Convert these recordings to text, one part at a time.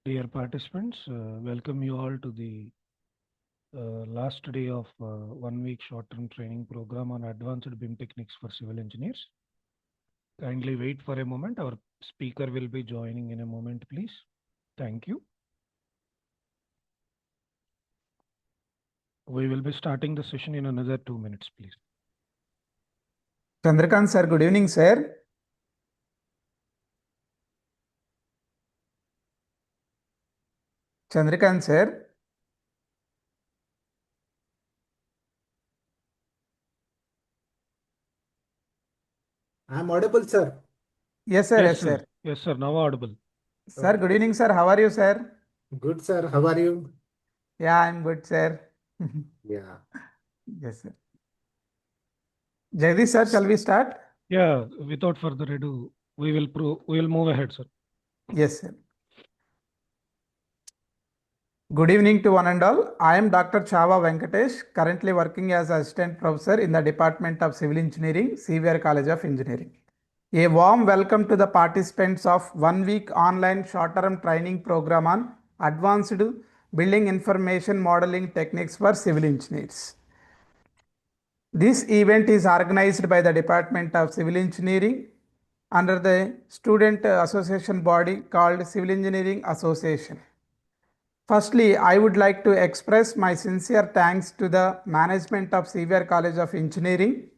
Dear participants, welcome you all to the last day of 1 week short-term training program on advanced BIM techniques for civil engineers. Kindly wait for a moment. Our speaker will be joining in a moment, please. Thank you. We will be starting the session in another 2 minutes, please. Chandrakant sir, good evening, sir. Chandrakant sir. I'm audible, sir. Yes, sir. Yes, sir. Yes, sir. Now audible. Sir, good evening, sir. How are you, sir? Good, sir. How are you? Yeah, I'm good, sir. Yeah. Yes, sir. Jagdish, sir, shall we start? Yeah, without further ado, we will move ahead, sir. Yes, sir. Good evening to one and all. I am Dr. Chava Venkatesh, currently working as Assistant Professor in the Department of Civil Engineering, CVR College of Engineering. A warm welcome to the participants of 1 week online short-term training program on Advanced Building Information Modeling Techniques for Civil Engineers. This event is organized by the Department of Civil Engineering under the student association body called Civil Engineering Association. Firstly, I would like to express my sincere thanks to the management of CVR College of Engineering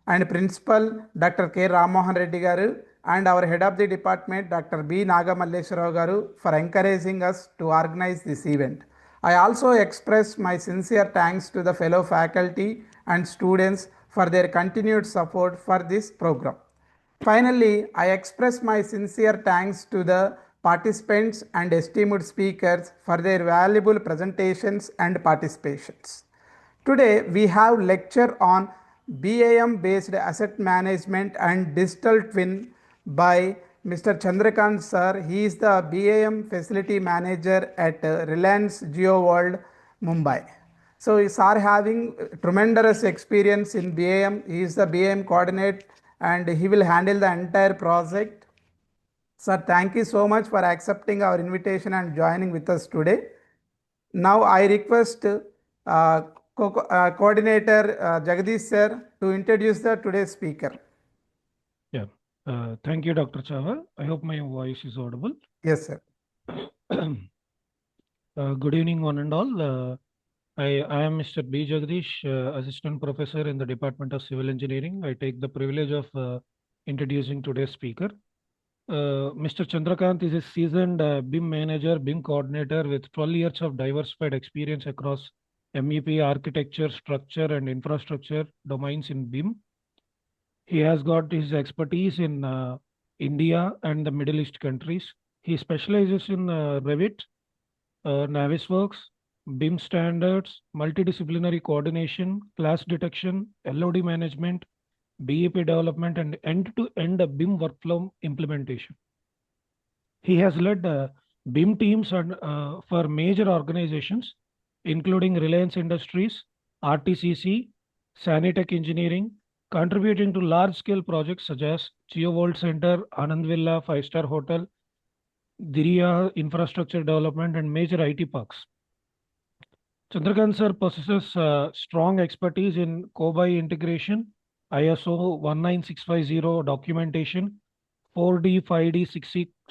and Principal Dr. K. Rammohan Reddy Garu and our head of the department Dr. B. Nagamalleswarao Garu for encouraging us to organize this event. I also express my sincere thanks to the fellow faculty and students for their continued support for this program. Finally, I express my sincere thanks to the participants and esteemed speakers for their valuable presentations and participations. Today, we have lecture on BAM based asset management and digital twin by Mr. Chandrakant sir. He is the BAM facility manager at Reliance Geo World, Mumbai. So he is having tremendous experience in BAM. He is the BAM coordinator and he will handle the entire project. Sir, thank you so much for accepting our invitation and joining with us today. Now I request coordinator Jagdish sir to introduce the today's speaker. Yeah. Thank you, Dr. Chava. I hope my voice is audible. Yes, sir. Good evening, one and all. I am Mr. B. Jagdish, Assistant Professor in the Department of Civil Engineering. I take the privilege of introducing today's speaker. Mr. Chandrakant is a seasoned BIM manager, BIM coordinator with 12 years of diversified experience across MEP, architecture, structure, and infrastructure domains in BIM. He has got his expertise in India and the Middle East countries. He specializes in Revit, Navisworks, BIM standards, multidisciplinary coordination, class detection, LOD management, BEP development, and end-to-end BIM workflow implementation. He has led BIM teams for major organizations, including Reliance Industries, RTCC, Sanitech Engineering, contributing to large-scale projects such as Geo World Center, Anand Villa, 5-star Hotel, Diriya Infrastructure Development, and major IT parks. Chandrakant sir possesses strong expertise in COBI integration, ISO 19650 documentation, 4D, 5D,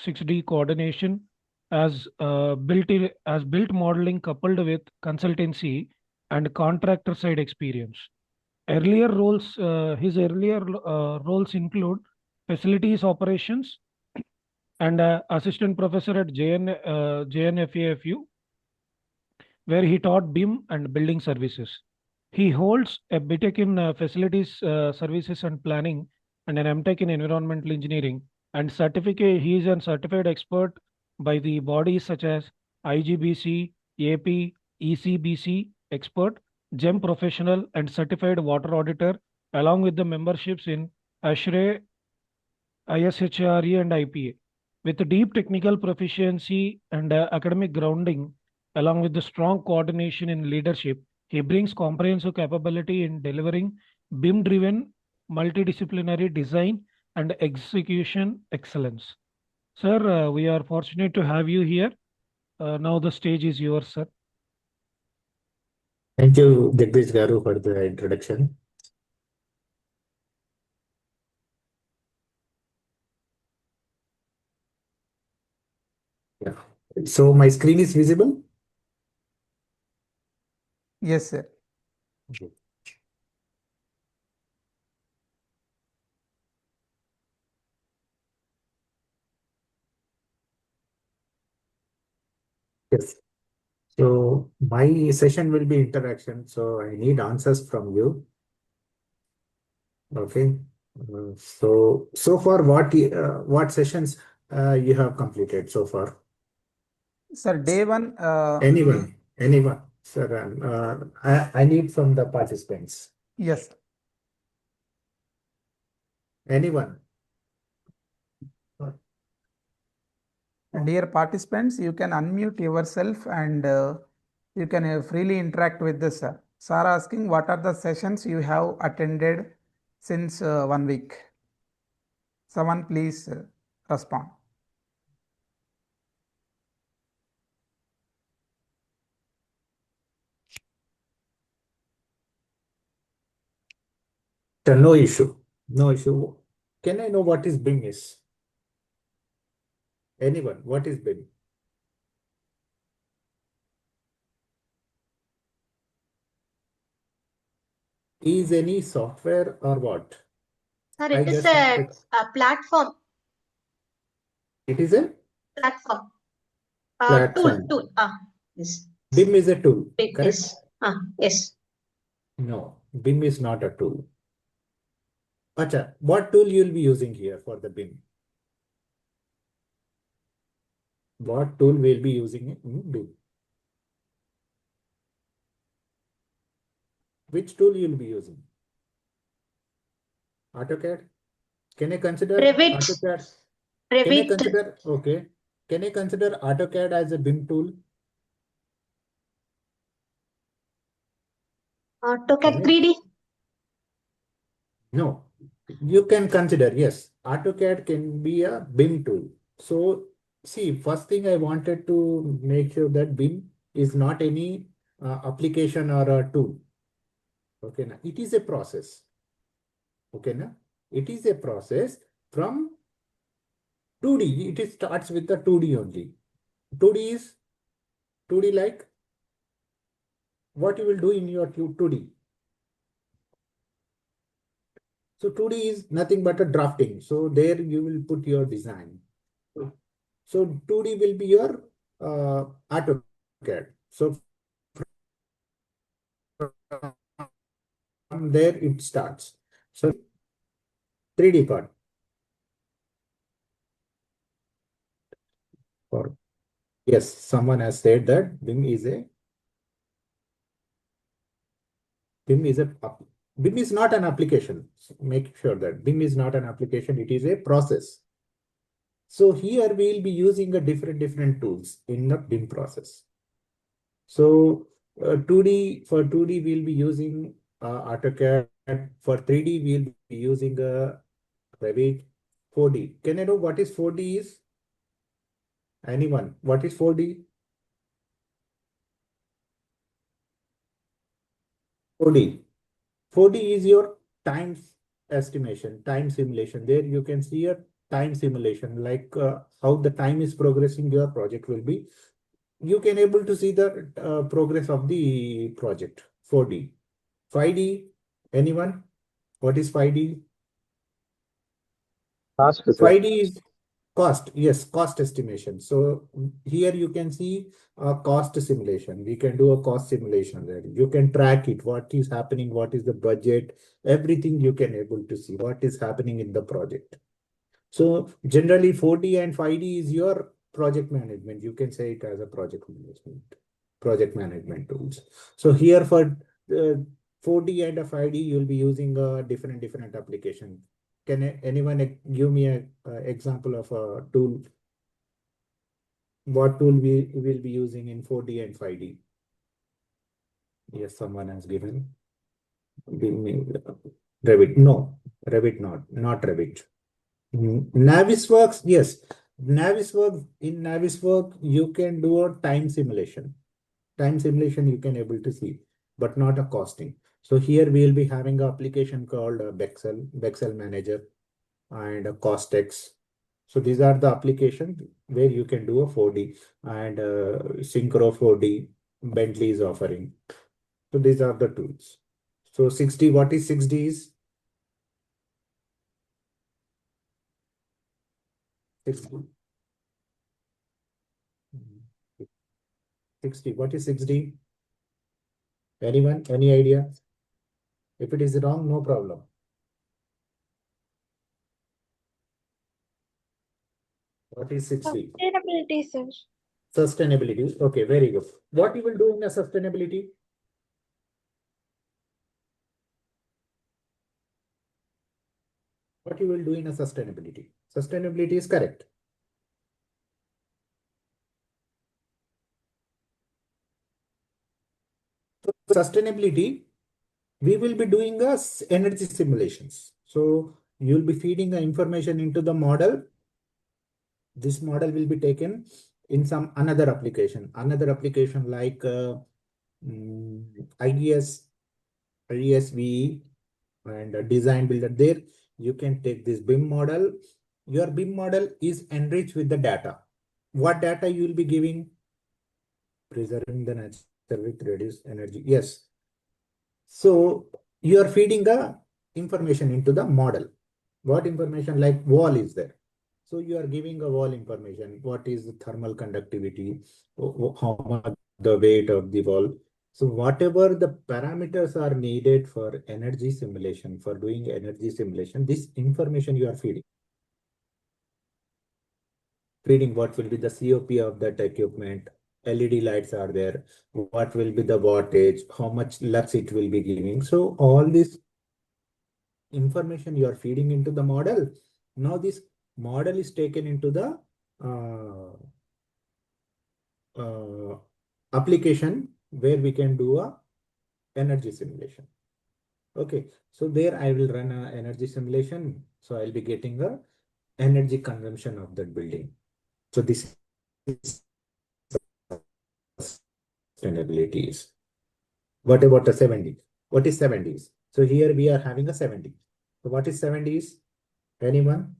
6D coordination as built modeling coupled with consultancy and contractor side experience. His earlier roles include facilities operations and assistant professor at JNFAFU, where he taught BIM and building services. He holds a BTech in facilities services and planning and an MTech in environmental engineering and certificate. He is a certified expert by the bodies such as IGBC, AP, ECBC expert, GEM professional, and certified water auditor, along with the memberships in ASHRAE, ISHRE, and IPA. With deep technical proficiency and academic grounding, along with the strong coordination in leadership, he brings comprehensive capability in delivering BIM driven multidisciplinary design and execution excellence. Sir, we are fortunate to have you here. Now the stage is yours, sir. Thank you, Jagdish Garu, for the introduction. Yeah. So my screen is visible? Yes, sir. Okay. Yes. So my session will be interaction. So I need answers from you. Okay. So far, what sessions you have completed so far? Sir, day one, Anyone, sir. I need from the participants. yes. Anyone. Dear participants, you can unmute yourself and you can freely interact with this, sir. Sir asking what are the sessions you have attended since 1 week? Someone please respond. No issue. No issue. Can I know what is BIM is? Anyone? What is BIM? Is any software or what? Sir, I it is just wanted. a platform. It is a Platform. platform. Tool. Yes. BIM is a tool, It correct? is. Yes. No, BIM is not a tool. Acha, what tool you'll be using here for the BIM? What tool we'll be using in BIM? Which tool you'll be using? AutoCAD? Can I consider Revit. AutoCAD? Can I Revit. consider, okay. Can I consider AutoCAD as a BIM tool? AutoCAD Can I? 3D. No, you can consider, yes, AutoCAD can be a BIM tool. So, see, first thing I wanted to make sure that BIM is not any application or a tool. Okay, now it is a process. Okay, now it is a process from 2D. It starts with the 2D only. 2D is 2D like what you will do in your 2D. So 2D is nothing but a drafting. So there you will put your design. So 2D will be your AutoCAD. So from there it starts. So 3D part. Or yes, someone has said that BIM is a BIM is a BIM is not an application. So make sure that BIM is not an application. It is a process. So here we will be using a different tools in the BIM process. So 2D for 2D we'll be using AutoCAD. For 3D we'll be using Revit. 4D. Can I know what is 4D is? Anyone? What is 4D? 4D. 4D is your time estimation, time simulation. There you can see a time simulation, like how the time is progressing, your project will be. You can able to see the progress of the project. 4D. 5D. Anyone? What is 5D? Task, sir. 5D is cost. Yes, cost estimation. So here you can see a cost simulation. We can do a cost simulation there. You can track it. What is happening? What is the budget? Everything you can able to see what is happening in the project. So generally 4D and 5D is your project management. You can say it as a project management tools. So here for 4D and a 5D, you'll be using a different application. Can anyone give me an example of a tool? What tool we will be using in 4D and 5D? Yes, someone has given. Give me Revit. No, Revit not Revit. Navisworks, yes. In Naviswork, you can do a time simulation. Time simulation you can able to see, but not a costing. So here we will be having an application called Bexel Manager and a Costex. So these are the applications where you can do a 4D and Synchro 4D Bentley is offering. So these are the tools. So 6D, what is 6D is? 6D. 6D. What is 6D? Anyone? Any idea? If it is wrong, no problem. What is 6D? Sustainability, sir. Sustainability. Okay, very good. What you will do in a sustainability? What you will do in a sustainability? Sustainability is correct. So sustainability, we will be doing energy simulations. So you'll be feeding the information into the model. This model will be taken in some another application like IDS, IDSVE and design builder. There you can take this BIM model. Your BIM model is enriched with the data. What data you will be giving? Preserving the nature with reduced energy. Yes. So you are feeding the information into the model. What information? Like wall is there. So you are giving a wall information. What is the thermal conductivity? How much the weight of the wall? So whatever the parameters are needed for energy simulation, for doing energy simulation, this information you are feeding. Feeding what will be the COP of that equipment, LED lights are there, what will be the wattage, how much lux it will be giving. So all this information you are feeding into the model. Now this model is taken into the application where we can do a energy simulation. Okay, so there I will run a energy simulation. So I'll be getting a energy consumption of that building. So this is sustainabilities. What about the 70? What is 70s? So here we are having a 70. So what is 70s? Anyone?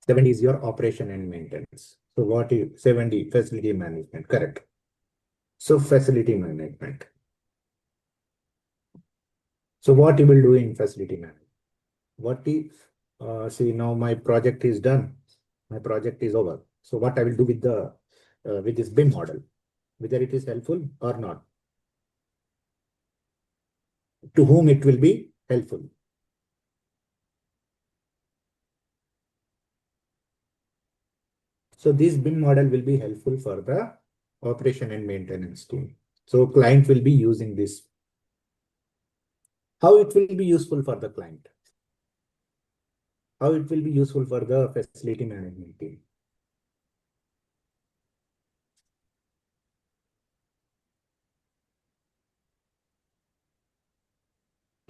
Seventy is your operation and maintenance. So what is 70? Facility management, correct. So facility management. So what you will do in facility management? What if, see now my project is done. My project is over. So what I will do with the with this BIM model, whether it is helpful or not. To whom it will be helpful? So this BIM model will be helpful for the operation and maintenance team. So client will be using this. How it will be useful for the client? How it will be useful for the facility management team?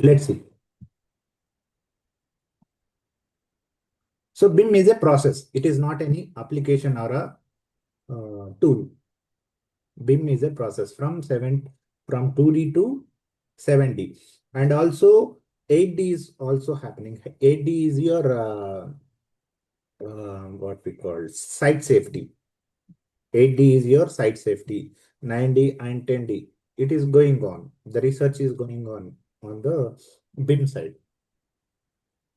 Let's see. So BIM is a process. It is not any application or a tool. BIM is a process from 2D to 7D, and also 8D is also happening. 8D is your what we call site safety. 8D is your site safety. 9D and 10D. It is going on. The research is going on the BIM side.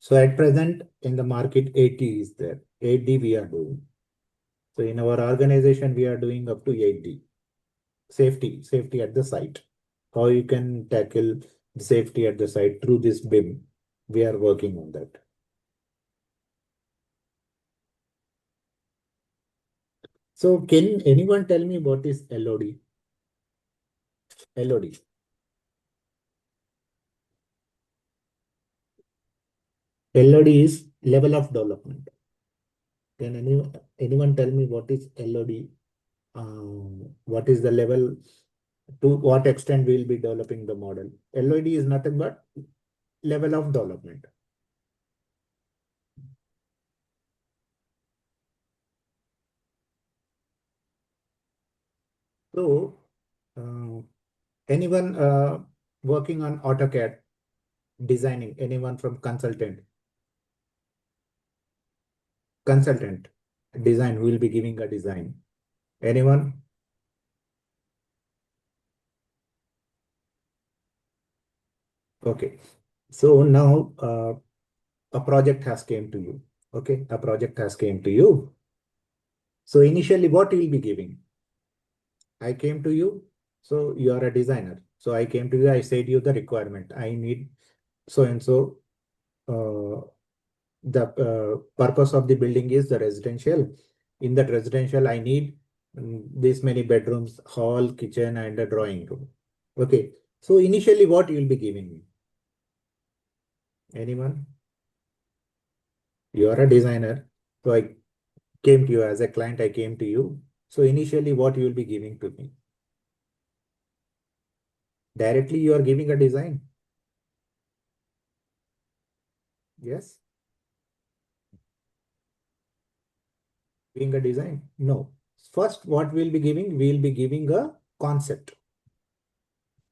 So at present in the market, 8D is there. 8D we are doing. So in our organization, we are doing up to 8D. Safety at the site. How you can tackle safety at the site through this BIM. We are working on that. So can anyone tell me what is LOD? LOD. LOD is level of development. Can anyone tell me what is LOD? What is the level to what extent we will be developing the model. LOD is nothing but level of development. So, anyone working on AutoCAD, designing, anyone from consultant, design, who will be giving a design? Anyone? Okay. So now a project has came to you. Okay, a project has came to you. So initially, what you will be giving? I came to you, so you are a designer. So I came to you, I said you the requirement. I need so and so. The purpose of the building is the residential. In that residential, I need this many bedrooms, hall, kitchen, and a drawing room. Okay. So initially, what you will be giving me? Anyone? You are a designer. So I came to you as a client. I came to you. So initially, what you will be giving to me? Directly, you are giving a design. Yes. Giving a design? No. First, what we'll be giving? We'll be giving a concept.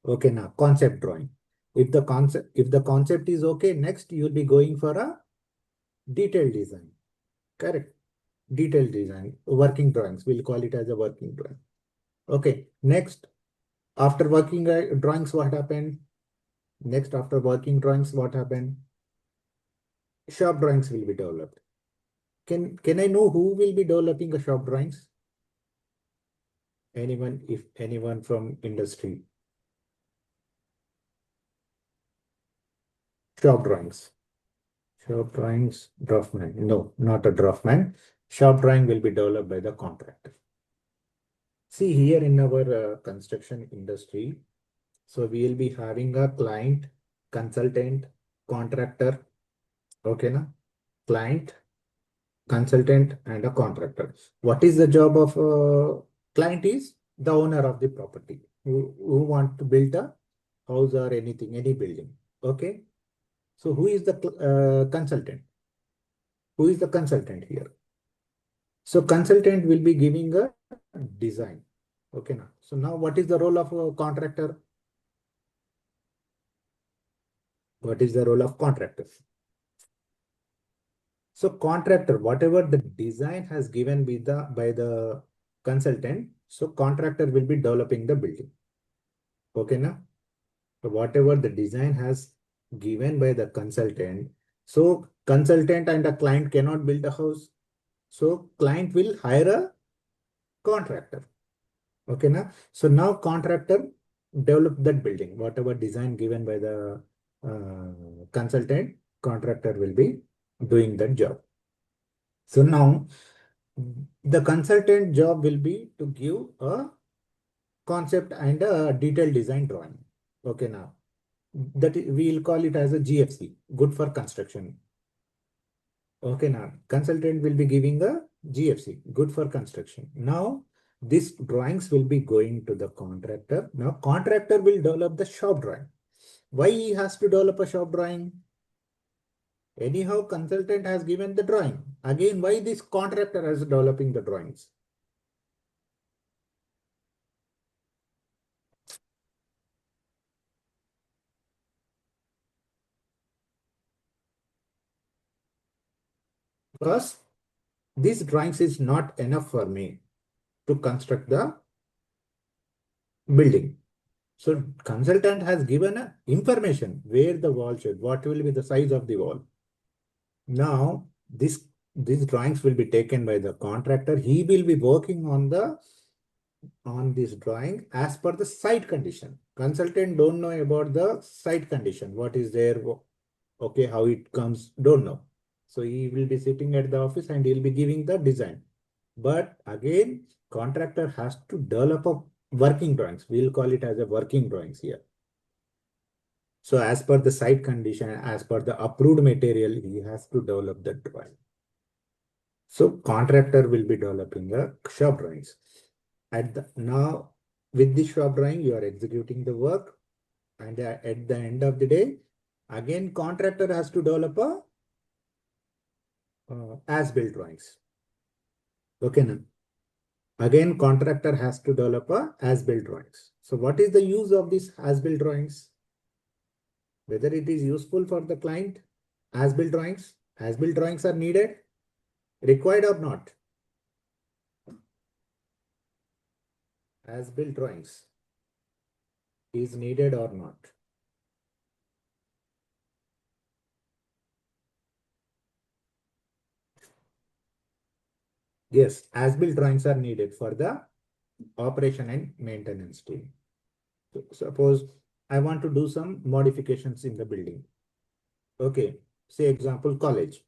Okay, now concept drawing. If the concept is okay, next you'll be going for a detailed design. Correct. Detailed design, working drawings. We'll call it as a working drawing. Okay. Next, after working drawings, what happened? Next, after working drawings, what happened? Shop drawings will be developed. Can I know who will be developing a shop drawings? Anyone, if anyone from industry. Shop drawings. Shop drawings, draftman. No, not a draftman. Shop drawing will be developed by the contractor. See here in our construction industry, so we will be having a client, consultant, contractor. Okay, na? Client, consultant, and a contractor. What is the job of a client? Is the owner of the property who want to build a house or anything, any building. Okay. So who is the consultant? Who is the consultant here? So consultant will be giving a design. Okay, now. So now what is the role of a contractor? What is the role of contractor? So contractor, whatever the design has given by the consultant, so contractor will be developing the building. Okay, now. So whatever the design has given by the consultant, so consultant and a client cannot build a house. So client will hire a contractor. Okay, now. So now contractor develop that building, whatever design given by the consultant, contractor will be doing that job. So now the consultant job will be to give a concept and a detailed design drawing. Okay, now that we will call it as a GFC, good for construction. Okay, now consultant will be giving a GFC, good for construction. Now these drawings will be going to the contractor. Now contractor will develop the shop drawing. Why he has to develop a shop drawing? Anyhow, consultant has given the drawing. Again, why this contractor is developing the drawings? Because these drawings is not enough for me to construct the building. So consultant has given a information where the wall should, what will be the size of the wall. Now these drawings will be taken by the contractor. He will be working on this drawing as per the site condition. Consultant don't know about the site condition. What is there? Okay, how it comes, don't know. So he will be sitting at the office and he'll be giving the design. But again, contractor has to develop a working drawings. We'll call it as a working drawings here. So as per the site condition, as per the approved material, he has to develop the drawing. So contractor will be developing the shop drawings. Now with this shop drawing, you are executing the work. And at the end of the day, again, contractor has to develop a as-built drawings. Okay, now. Again, contractor has to develop a as-built drawings. So what is the use of these as-built drawings? Whether it is useful for the client, as-built drawings are needed, required or not. As-built drawings is needed or not. Yes, as-built drawings are needed for the operation and maintenance team. So suppose I want to do some modifications in the building. Okay, say example college.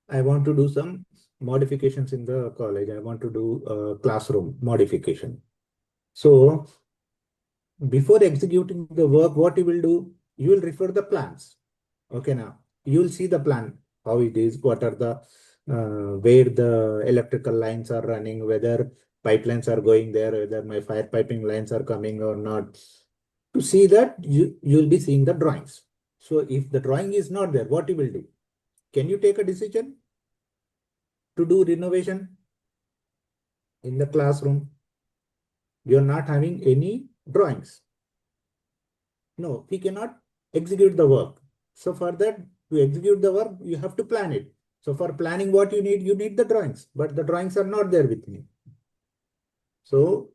I want to do some modifications in the college. I want to do a classroom modification. So before executing the work, what you will do? You will refer the plans. Okay, now you will see the plan, how it is, what are the where the electrical lines are running, whether pipelines are going there, whether my fire piping lines are coming or not. To see that, you will be seeing the drawings. So if the drawing is not there, what you will do? Can you take a decision to do renovation in the classroom? You are not having any drawings. No, we cannot execute the work. So for that, to execute the work, you have to plan it. So for planning what you need the drawings, but the drawings are not there with me. So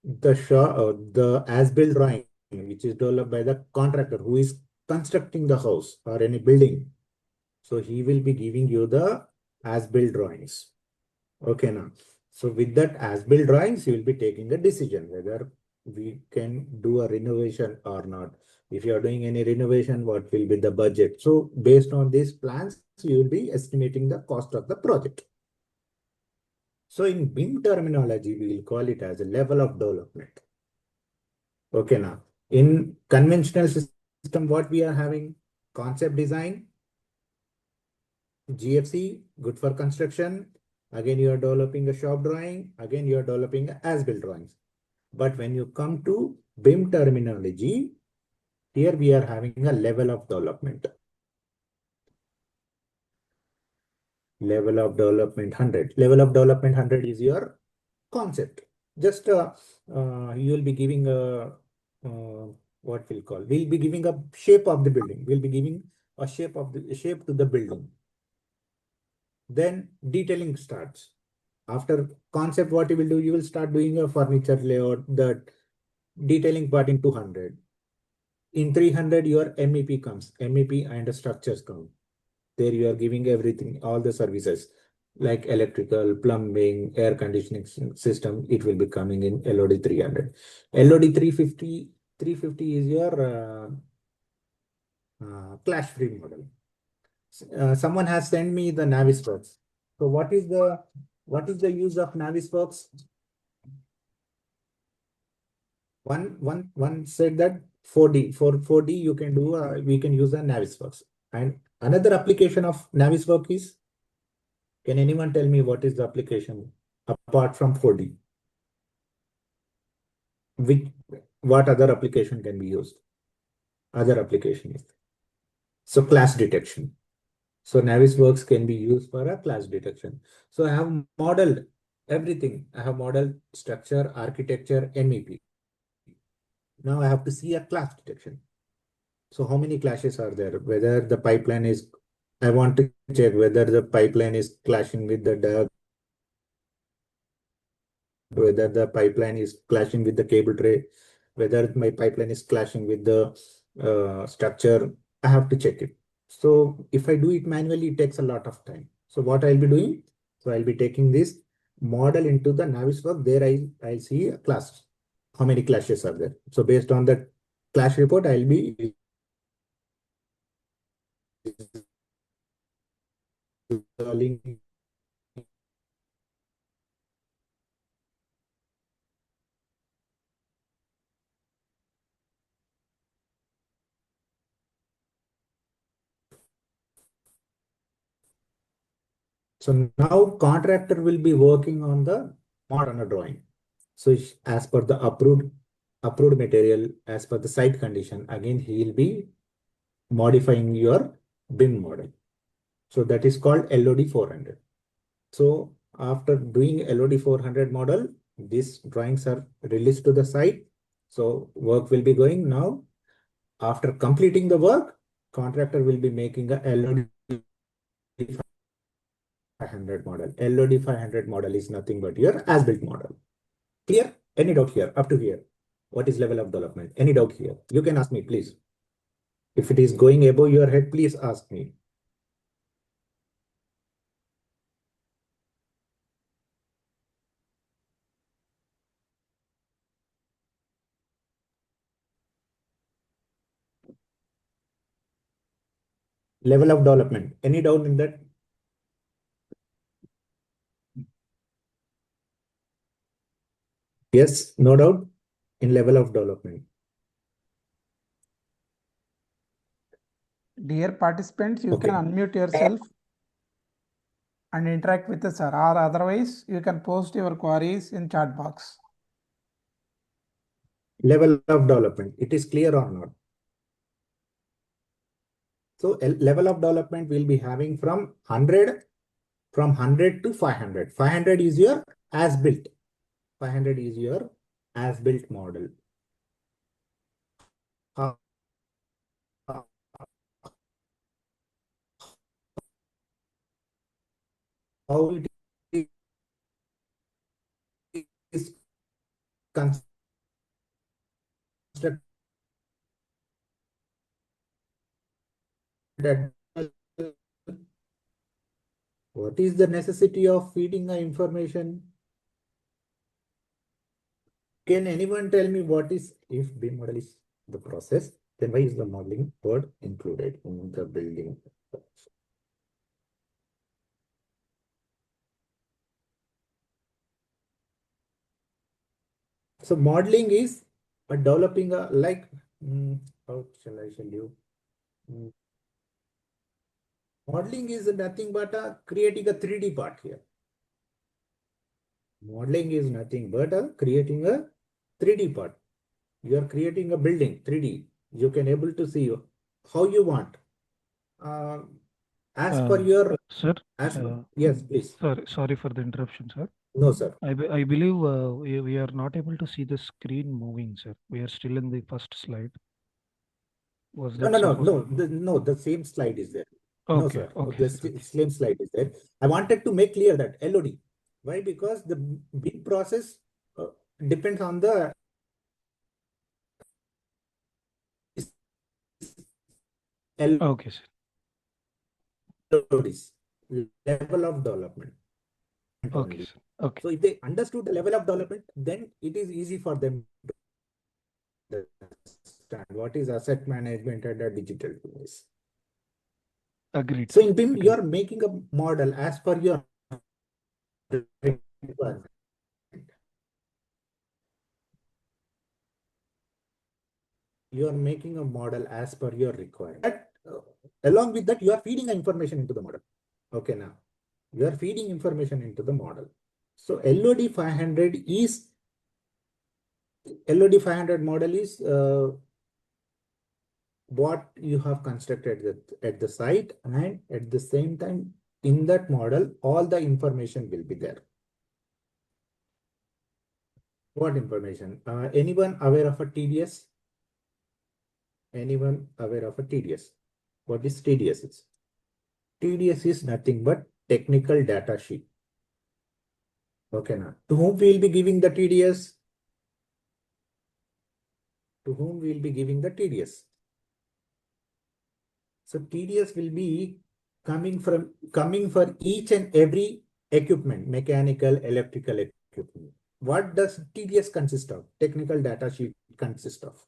the as-built drawing, which is developed by the contractor who is constructing the house or any building. So he will be giving you the as-built drawings. Okay, now. So with that as-built drawings, you will be taking a decision whether we can do a renovation or not. If you are doing any renovation, what will be the budget? So based on these plans, you will be estimating the cost of the project. So in BIM terminology, we will call it as a level of development. Okay, now in conventional system, what we are having? Concept design, GFC, good for construction. Again, you are developing a shop drawing. Again, you are developing as-built drawings. But when you come to BIM terminology, here we are having a level of development. Level of development 100. Level of development 100 is your concept. Just you will be giving a what we'll call. We'll be giving a shape of the building. We'll be giving a shape to the building. Then detailing starts. After concept, what you will do? You will start doing a furniture layout. The detailing part in 200. In 300, your MEP comes. MEP and the structures come. There you are giving everything, all the services like electrical, plumbing, air conditioning system. It will be coming in LOD 300. LOD 350 is your clash-free model. Someone has sent me the Navisworks. So what is the use of Navisworks? One said that 4D for 4D you can do we can use a Navisworks. And another application of Navisworks is, can anyone tell me what is the application apart from 4D? What other application can be used? Other application is so class detection. So Navisworks can be used for a class detection. So I have modeled everything. I have modeled structure, architecture, MEP. Now I have to see a clash detection. So how many clashes are there? Whether the pipeline is, I want to check whether the pipeline is clashing with the duct, whether the pipeline is clashing with the cable tray, whether my pipeline is clashing with the structure. I have to check it. So if I do it manually, it takes a lot of time. So what I'll be doing? So I'll be taking this model into the Navisworks. There I'll see a class. How many clashes are there? So based on the clash report, I'll be installing. So now contractor will be working on the model drawing. So as per the approved material, as per the site condition, again he will be modifying your BIM model. So that is called LOD 400. So after doing LOD 400 model, these drawings are released to the site. So work will be going now. After completing the work, contractor will be making a LOD 500 model. LOD 500 model is nothing but your as-built model. Clear? Any doubt here? Up to here. What is level of development? Any doubt here? You can ask me, please. If it is going above your head, please ask me. Level of development. Any doubt in that? Yes, no doubt in level of development. Dear participants, you Okay. can unmute yourself and interact with us, sir, or otherwise you can post your queries in chat box. Level of development. It is clear or not? So level of development will be having from 100 to 500. 500 is your as-built. 500 is your as-built model. How it is constructed. What is the necessity of feeding the information? Can anyone tell me what is, if BIM model is the process, then why is the modeling word included in the building? So modeling is developing a how shall I tell you? Modeling is nothing but creating a 3D part here. Modeling is nothing but creating a 3D part. You are creating a building 3D. You can able to see how you want. As per your Sir, yes, please. sorry for the interruption, sir. No, sir. I believe we are not able to see the screen moving, sir. We are still in the first slide. Was that No, the same slide is there. Okay, No, sir. okay, The sir. same slide is there. I wanted to make clear that LOD. Why? Because the BIM process depends on the Okay, sir. LODs, level of development. Okay, Only. sir. Okay. So if they understood the level of development, then it is easy for them to understand what is asset management and a digital tools. Agreed. So sir. in BIM, Agreed. you are making a model as per your requirement. You are making a model as per your requirement. Along with that, you are feeding information into the model. Okay, now you are feeding information into the model. So LOD 500 model is what you have constructed at the site, and at the same time in that model, all the information will be there. What information? Anyone aware of a TDS? Anyone aware of a TDS? What is TDS? TDS is nothing but technical data sheet. Okay, now to whom we will be giving the TDS? To whom we will be giving the TDS? So TDS will be coming for each and every equipment, mechanical, electrical equipment. What does TDS consist of? Technical data sheet consist of.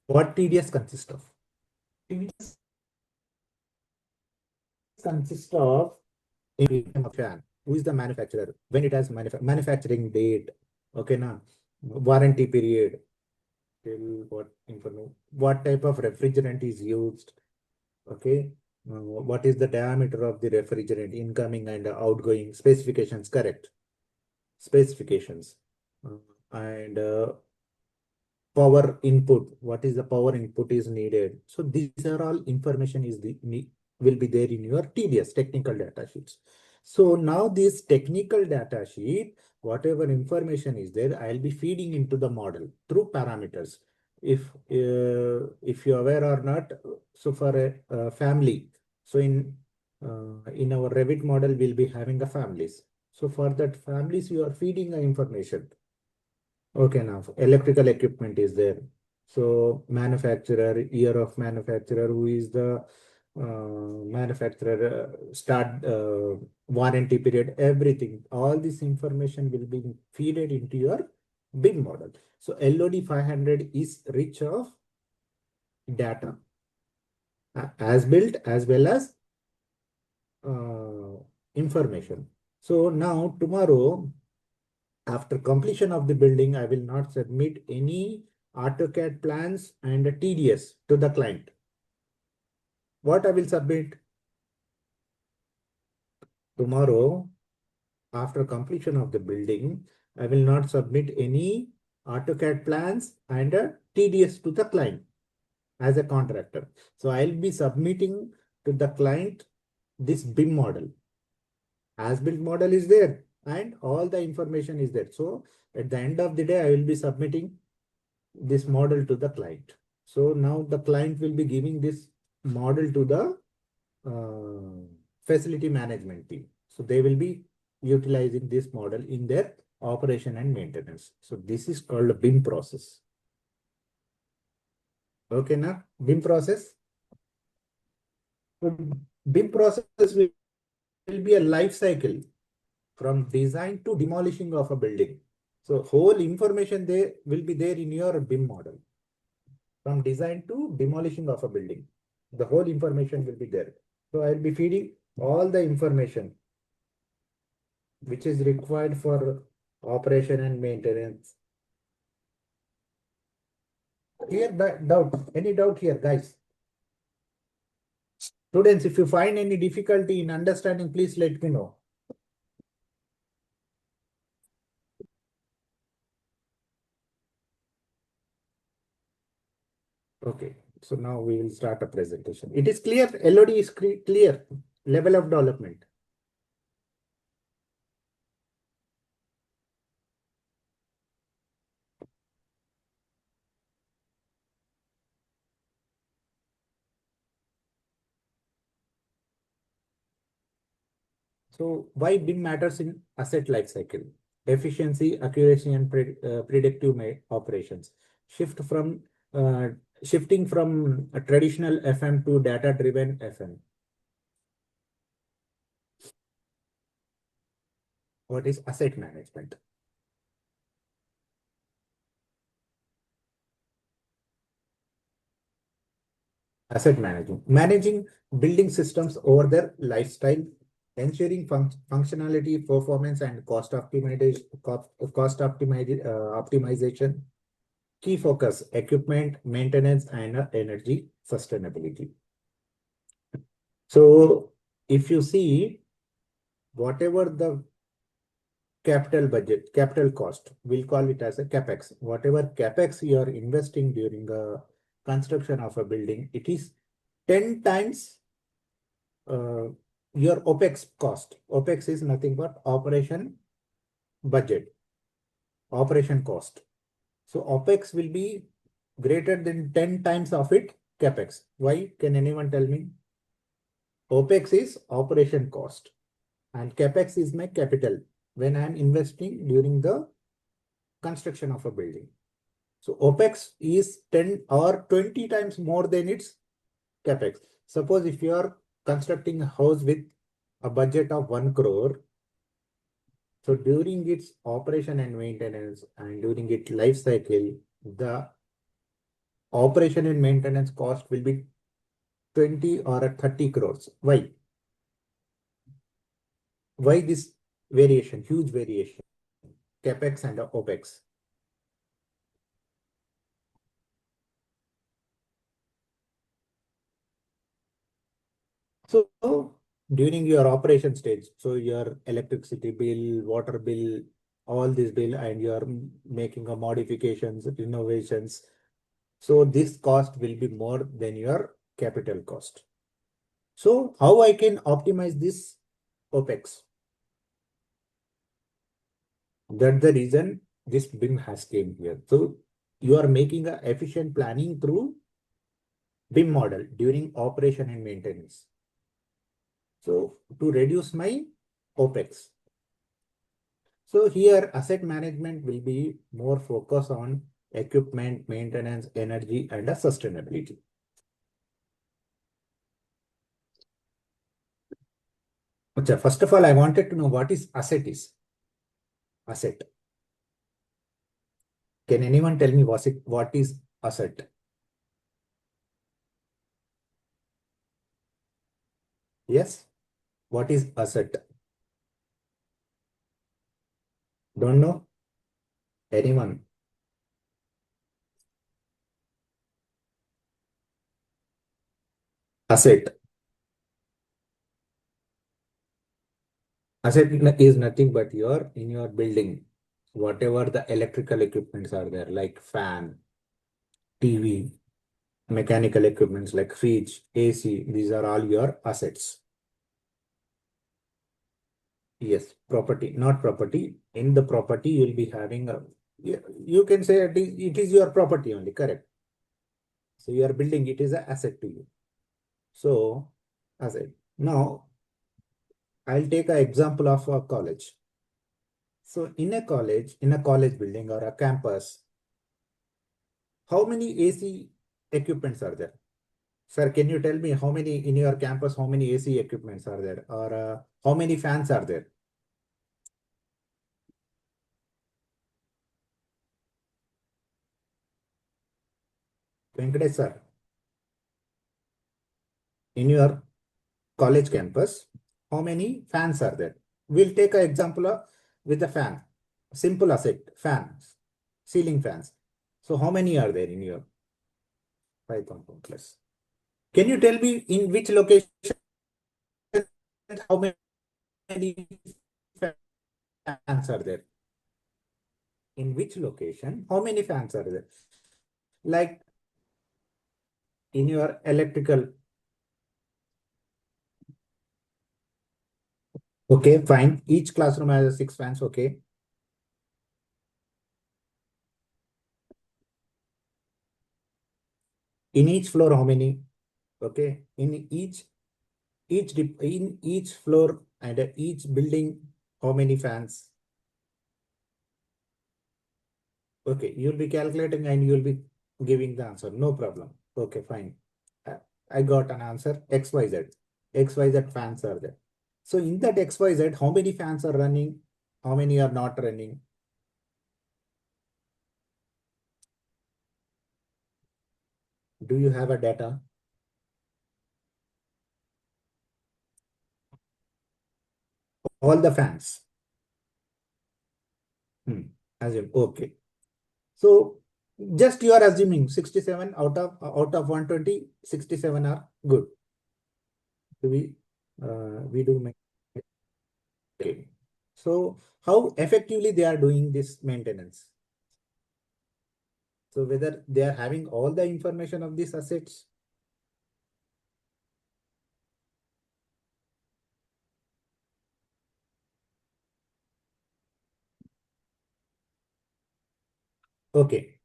What TDS consists of? TDS consists of fan. Who is the manufacturer? When it has manufacturing date. Okay, now warranty period, till what information, what type of refrigerant is used, okay, what is the diameter of the refrigerant, incoming and outgoing specifications, correct, specifications, and power input, what is the power input is needed. So these are all information will be there in your TDS, technical data sheets. So now this technical data sheet, whatever information is there, I'll be feeding into the model through parameters. If you're aware or not, so for a family, so in our Revit model, we'll be having a families. So for that families, you are feeding the information. Okay, now electrical equipment is there. So manufacturer, year of manufacturer, who is the manufacturer, start warranty period, everything. All this information will be fed into your BIM model. So LOD 500 is rich of data, as built as well as information. So now tomorrow, after completion of the building, I will not submit any AutoCAD plans and a TDS to the client. What I will submit? Tomorrow, after completion of the building, I will not submit any AutoCAD plans and a TDS to the client as a contractor. So I'll be submitting to the client this BIM model. As built model is there and all the information is there. So at the end of the day, I will be submitting this model to the client. So now the client will be giving this model to the facility management team. So they will be utilizing this model in their operation and maintenance. So this is called a BIM process. Okay, now BIM process. So BIM process will be a life cycle from design to demolishing of a building. So whole information there will be there in your BIM model. From design to demolishing of a building, the whole information will be there. So I'll be feeding all the information which is required for operation and maintenance. Here, any doubt here, guys? Students, if you find any difficulty in understanding, please let me know. Okay, so now we will start a presentation. It is clear, LOD is clear, level of development. So why BIM matters in asset life cycle? Efficiency, accuracy, and predictive operations. Shifting from a traditional FM to data-driven FM. What is asset management? Asset management. Managing building systems over their lifestyle, ensuring functionality, performance, and cost optimization. Key focus, equipment, maintenance, and energy sustainability. So if you see, whatever the capital budget, capital cost, we'll call it as a CapEx. Whatever CapEx you are investing during the construction of a building, it is 10 times your OPEX cost. OPEX is nothing but operation budget, operation cost. So OPEX will be greater than 10 times of it CapEx. Why? Can anyone tell me? OPEX is operation cost and CapEx is my capital when I'm investing during the construction of a building. So OPEX is 10 or 20 times more than its CapEx. Suppose if you are constructing a house with a budget of 1 crore, so during its operation and maintenance and during its life cycle, the operation and maintenance cost will be 20 or 30 crores. Why? Why this variation, huge variation, CapEx and OPEX? So during your operation stage, so your electricity bill, water bill, all this bill, and you're making a modifications, innovations. So this cost will be more than your capital cost. So how I can optimize this OPEX? That's the reason this BIM has came here. So you are making a efficient planning through BIM model during operation and maintenance. So to reduce my OPEX. So here asset management will be more focused on equipment, maintenance, energy, and sustainability. Okay, first of all, I wanted to know what is asset is. Asset. Can anyone tell me what is asset? Yes. What is asset? Don't know? Anyone? Asset. Asset is nothing but in your building, whatever the electrical equipments are there, like fan, TV, mechanical equipments like fridge, AC, these are all your assets. Yes, property, not property. In the property, you'll be having a, you can say it is your property only, correct? So you are building, it is an asset to you. So, asset. Now, I'll take an example of a college. So in a college building or a campus, how many AC equipments are there? Sir, can you tell me how many in your campus, how many AC equipments are there? Or how many fans are there? Venkatesh sir, in your college campus, how many fans are there? We'll take an example with a fan. Simple asset, fans, ceiling fans. So how many are there in your 5,000 plus? Can you tell me in which location how many fans are there? In which location, how many fans are there? Like in your electrical. Okay, fine. Each classroom has 6 fans. Okay. In each floor, how many? Okay. In each floor and each building, how many fans? Okay, you'll be calculating and you'll be giving the answer. No problem. Okay, fine. Uh, I got an answer. XYZ. XYZ fans are there. So in that XYZ, how many fans are running? How many are not running? Do you have a data? All the fans. Assume. Okay. So just you are assuming 67 out of 120, 67 are good. So we do make. Okay. So how effectively they are doing this maintenance? So whether they are having all the information of these assets. Okay.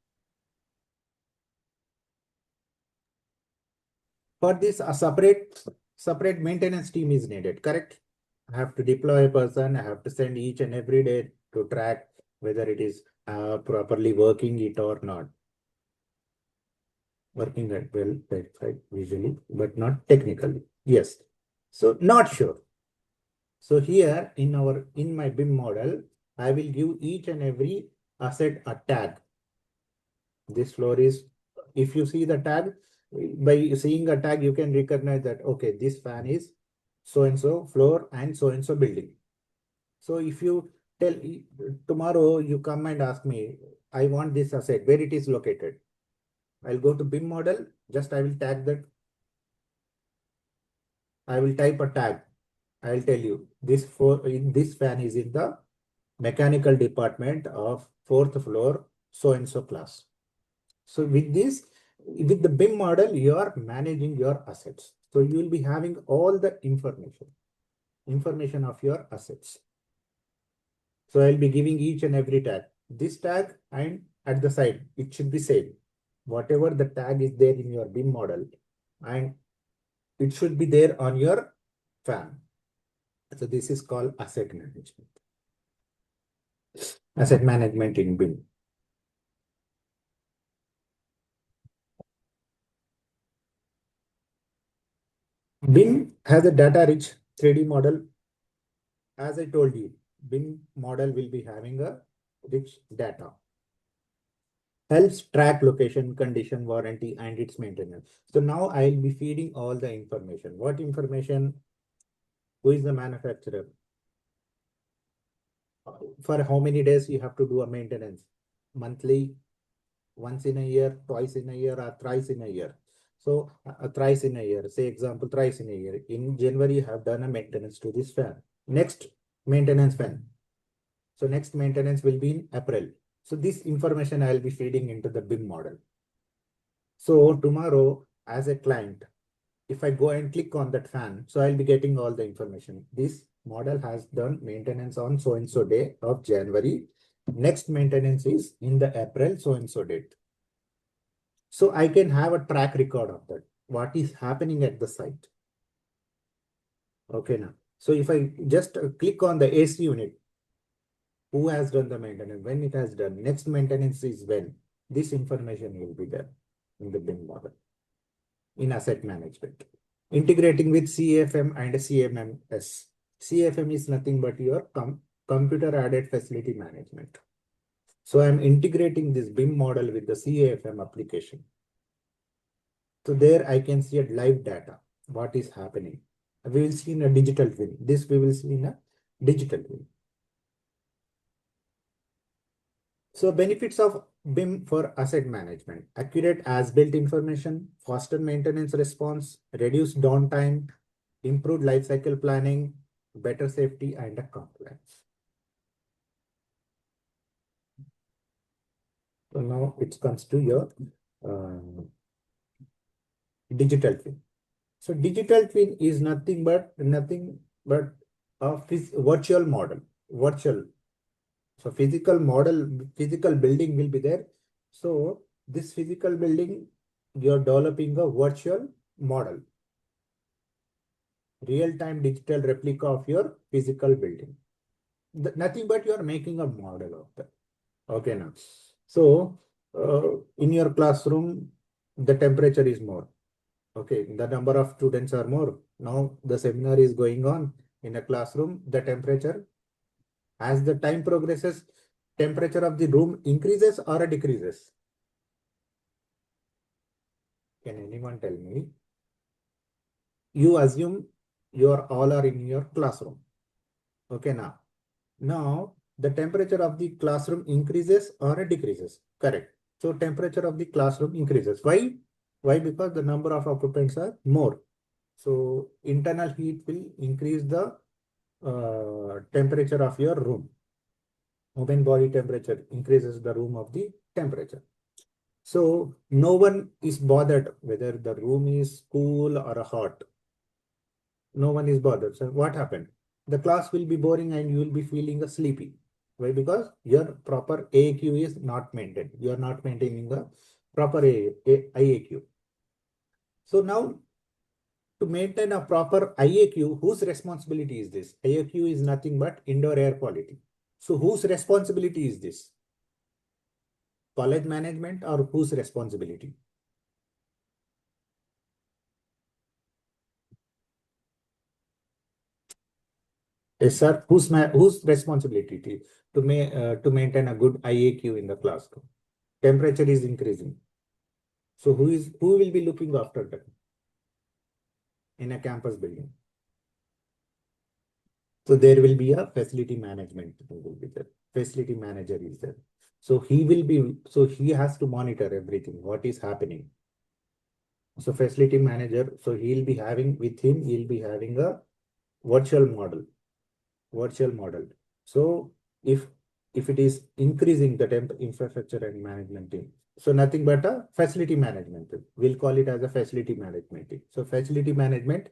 For this, a separate maintenance team is needed, correct? I have to deploy a person. I have to send each and every day to track whether it is properly working it or not. Working that well, right, visually, but not technically. Yes. So not sure. So here in my BIM model, I will give each and every asset a tag. This floor is, if you see the tag, by seeing a tag, you can recognize that, okay, this fan is so-and-so floor and so-and-so building. So if you tell tomorrow you come and ask me, I want this asset, where it is located. I'll go to BIM model, just I will tag that I will type a tag. I'll tell you this fan is in the mechanical department of 4th floor, so and so class. So with this, with the BIM model, you are managing your assets. So you will be having all the information of your assets. So I'll be giving each and every tag. This tag and at the side, it should be same. Whatever the tag is there in your BIM model, and it should be there on your fan. So this is called asset management. Asset management in BIM. BIM has a data-rich 3D model. As I told you, BIM model will be having a rich data. Helps track location, condition, warranty, and its maintenance. So now I'll be feeding all the information. What information? Who is the manufacturer? For how many days you have to do a maintenance? Monthly, once in a year, twice in a year, or thrice in a year. So thrice in a year, say example, thrice in a year. In January, you have done a maintenance to this fan. Next maintenance fan. So next maintenance will be in April. So this information I will be feeding into the BIM model. So tomorrow, as a client, if I go and click on that fan, so I'll be getting all the information. This model has done maintenance on so and so day of January. Next maintenance is in the April so and so date. So I can have a track record of that. What is happening at the site? Okay, now. So if I just click on the AC unit, who has done the maintenance, when it has done, next maintenance is when, this information will be there in the BIM model in asset management. Integrating with CFM and CMMS. CFM is nothing but your computer aided facility management. So I'm integrating this BIM model with the CFM application. So there I can see a live data, what is happening. We will see in a digital twin. This we will see in a digital twin. So benefits of BIM for asset management: accurate as-built information, faster maintenance response, reduced downtime, improved life cycle planning, better safety, and compliance. So now it comes to your digital twin. So digital twin is nothing but a virtual model. So physical building will be there. So this physical building, you're developing a virtual model. Real-time digital replica of your physical building. Nothing but you're making a model of that. Okay, now. So in your classroom, the temperature is more. Okay, the number of students are more. Now the seminar is going on in a classroom, the temperature, as the time progresses, temperature of the room increases or decreases? Can anyone tell me? You assume you are all are in your classroom. Okay, now the temperature of the classroom increases or decreases? Correct. So temperature of the classroom increases. Why? Why? Because the number of occupants are more. So internal heat will increase the temperature of your room. Open body temperature increases the room of the temperature. So no one is bothered whether the room is cool or hot. No one is bothered. So what happened? The class will be boring and you will be feeling sleepy. Why? Because your proper AAQ is not maintained. You are not maintaining the proper IAQ. So now to maintain a proper IAQ, whose responsibility is this? IAQ is nothing but indoor air quality. So whose responsibility is this? College management or whose responsibility? Yes, sir. Whose responsibility to maintain a good IAQ in the classroom? Temperature is increasing. So who will be looking after that in a campus building? So there will be a facility management will be there. Facility manager is there. So he has to monitor everything, what is happening. So facility manager, so he'll be having with him, he'll be having a virtual model. So if it is increasing the temp infrastructure and management team, so nothing but a facility management team. We'll call it as a facility management team. So facility management.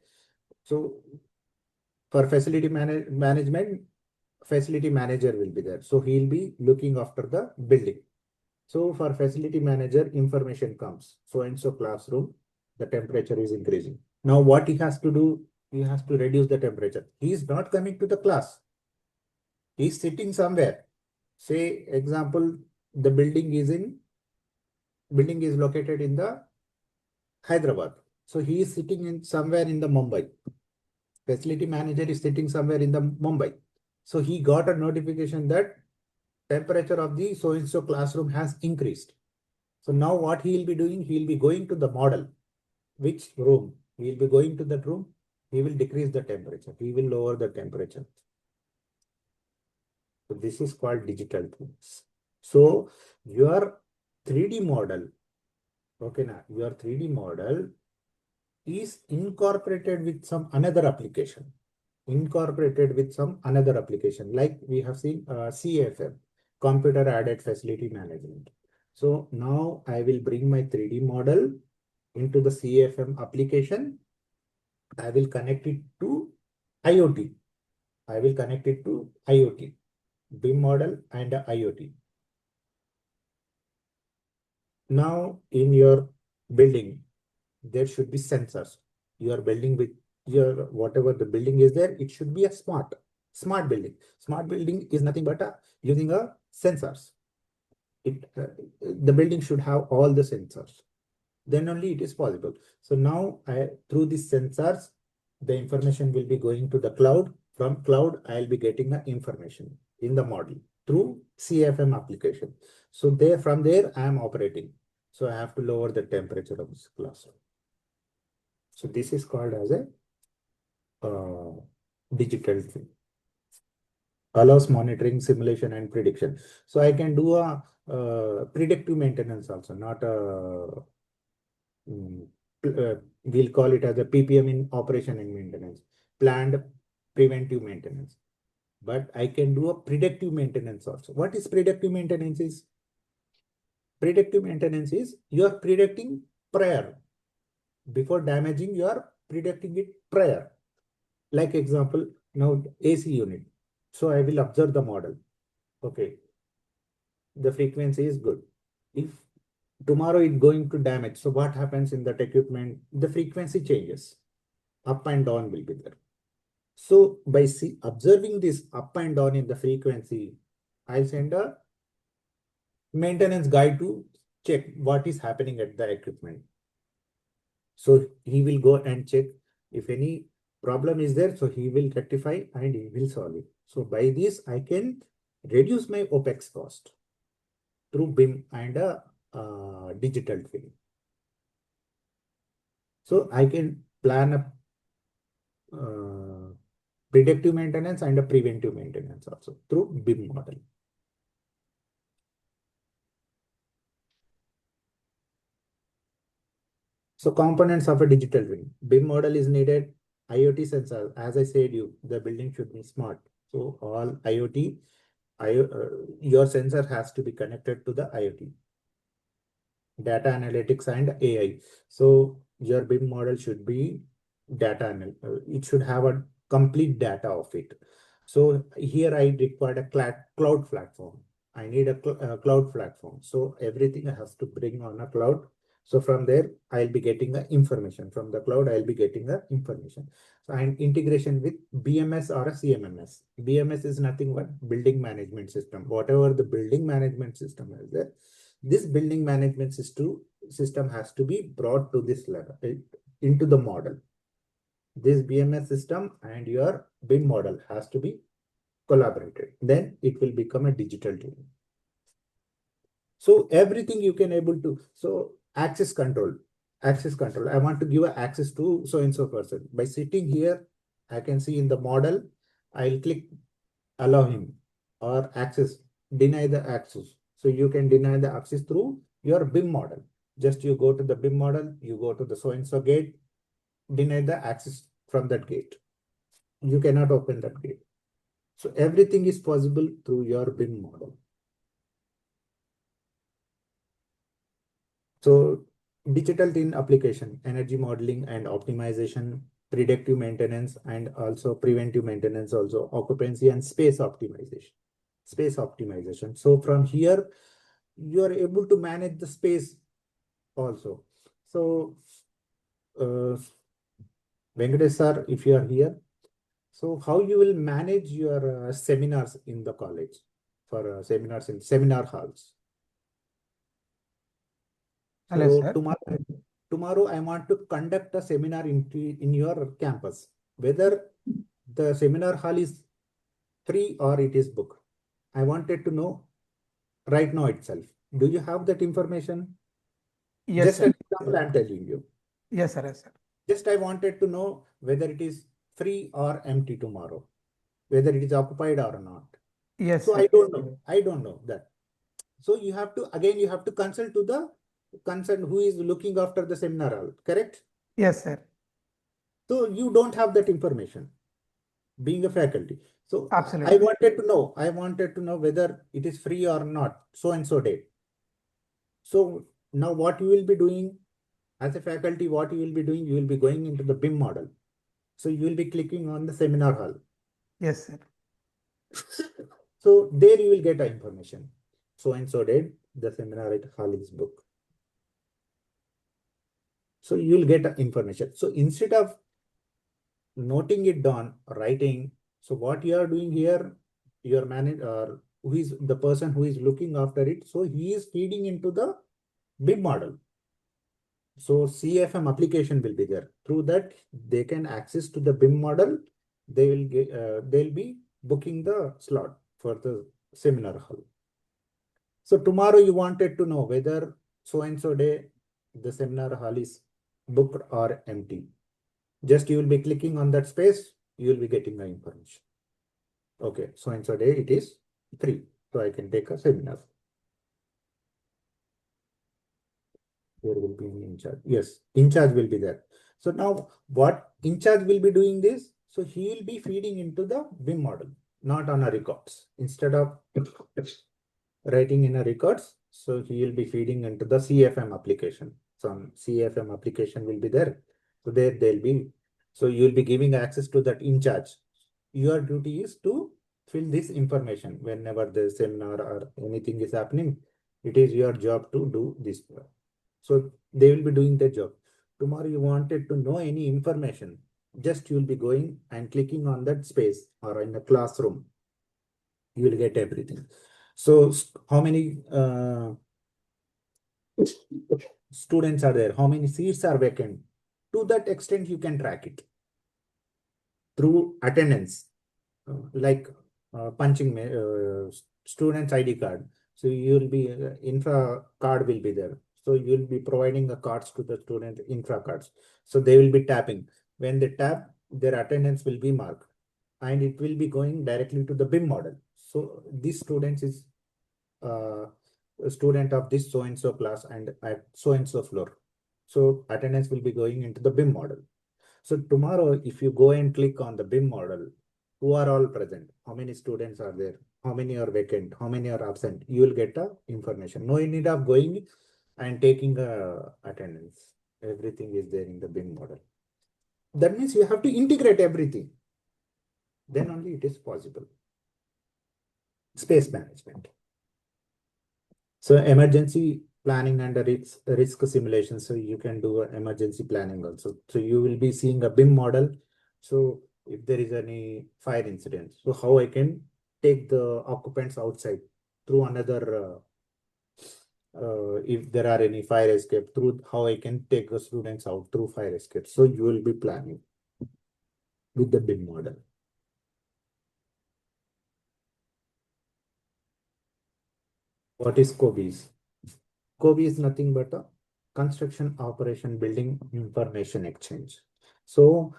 So for management, facility manager will be there. So he'll be looking after the building. So for facility manager, information comes. So and so classroom, the temperature is increasing. Now what he has to do, he has to reduce the temperature. He is not coming to the class. He is sitting somewhere. Say example, the building is located in the Hyderabad. So he is sitting in somewhere in the Mumbai. Facility manager is sitting somewhere in the Mumbai. So he got a notification that temperature of the so-and-so classroom has increased. So now what he will be doing, he will be going to the model. Which room? He will be going to that room. He will decrease the temperature. He will lower the temperature. So this is called digital twins. So your 3D model, okay, now your 3D model is incorporated with some another application. Like we have seen CFM, computer aided facility management. So now I will bring my 3D model into the CFM application. I will connect it to IoT. BIM model and IoT. Now in your building, there should be sensors. You are building with your whatever the building is there, it should be a smart building. Smart building is nothing but using a sensors. The building should have all the sensors. Then only it is possible. So now through these sensors, the information will be going to the cloud. From cloud, I'll be getting the information in the model through CFM application. So from there, I am operating. So I have to lower the temperature of this classroom. So this is called as a digital twin. Allows monitoring, simulation, and prediction. So I can do a predictive maintenance also, not a we'll call it as a PPM in operation and maintenance, planned preventive maintenance. But I can do a predictive maintenance also. What is predictive maintenance is? Predictive maintenance is you are predicting prior. Before damaging, you are predicting it prior. Like example, now AC unit. So I will observe the model. Okay. The frequency is good. If tomorrow it's going to damage, so what happens in that equipment? The frequency changes. Up and down will be there. So by observing this up and down in the frequency, I'll send a maintenance guy to check what is happening at the equipment. So he will go and check if any problem is there. So he will rectify and he will solve it. So by this, I can reduce my OPEX cost through BIM and a digital twin. So I can plan a predictive maintenance and a preventive maintenance also through BIM model. So components of a digital twin. BIM model is needed. IoT sensor, as I said, the building should be smart. So all IoT, your sensor has to be connected to the IoT. Data analytics and AI. So your BIM model should be it should have a complete data of it. So here I require a cloud platform. I need a cloud platform. So everything I have to bring on a cloud. So from there, I'll be getting the information. From the cloud, I'll be getting the information. So and integration with BMS or a CMMS. BMS is nothing but building management system. Whatever the building management system is there, this building management system has to be brought to this level, into the model. This BMS system and your BIM model has to be collaborated. Then it will become a digital tool. So everything you can able to, so access control. I want to give access to so-and-so person. By sitting here, I can see in the model, I'll click allow him or access, deny the access. So you can deny the access through your BIM model. Just you go to the BIM model, you go to the so-and-so gate, deny the access from that gate. You cannot open that gate. So everything is possible through your BIM model. So digital twin application, energy modeling and optimization, predictive maintenance, and also preventive maintenance, also occupancy and space optimization. So from here, you are able to manage the space also. So Venkatesh sir, if you are here, so how you will manage your seminars in the college for seminars in seminar halls? Hello, So sir. tomorrow I want to conduct a seminar in your campus. Whether the seminar hall is free or it is booked, I wanted to know right now itself. Do you have that information? Yes, Just sir. an example I'm telling you. Yes, sir. Yes, sir. Just I wanted to know whether it is free or empty tomorrow, whether it is occupied or not. Yes, So sir. I don't know. I don't know that. So you have to consult to the concern who is looking after the seminar hall, correct? Yes, sir. So you don't have that information being a faculty. So I Absolutely. wanted to know whether it is free or not, so and so date. So now what you will be doing as a faculty, you will be going into the BIM model. So you will be clicking on the seminar hall. Yes, sir. So there you will get information. So and so date, the seminar hall is booked. So you will get information. So instead of noting it down, writing, so what you are doing here, your manager, who is the person who is looking after it, so he is feeding into the BIM model. So CFM application will be there. Through that, they can access to the BIM model. They will get, they'll be booking the slot for the seminar hall. So tomorrow you wanted to know whether so and so day the seminar hall is booked or empty. Just you will be clicking on that space, you will be getting the information. Okay, so and so day it is free, so I can take a seminar. There will be an in charge. Yes, in charge will be there. So now what in charge will be doing this? So he will be feeding into the BIM model, not on a records. Instead of writing in a records, so he will be feeding into the CFM application. Some CFM application will be there. So there they'll be. So you will be giving access to that in charge. Your duty is to fill this information whenever the seminar or anything is happening. It is your job to do this. So they will be doing their job. Tomorrow you wanted to know any information, just you will be going and clicking on that space or in the classroom. You will get everything. So how many students are there? How many seats are vacant? To that extent, you can track it through attendance, like punching student's ID card. So you will be infra card will be there. So you will be providing the cards to the student, infra cards. So they will be tapping. When they tap, their attendance will be marked, and it will be going directly to the BIM model. So this student is a student of this so and so class and at so and so floor. So attendance will be going into the BIM model. So tomorrow, if you go and click on the BIM model, who are all present? How many students are there? How many are vacant? How many are absent? You will get the information. No need of going and taking attendance. Everything is there in the BIM model. That means you have to integrate everything. Then only it is possible. Space management. So emergency planning and risk simulation. So you can do emergency planning also. So you will be seeing a BIM model. So if there is any fire incident, so how I can take the occupants outside through another, if there are any fire escape, through how I can take the students out through fire escape. So you will be planning with the BIM model. What is COBIS? COBI is nothing but a construction operation building information exchange. So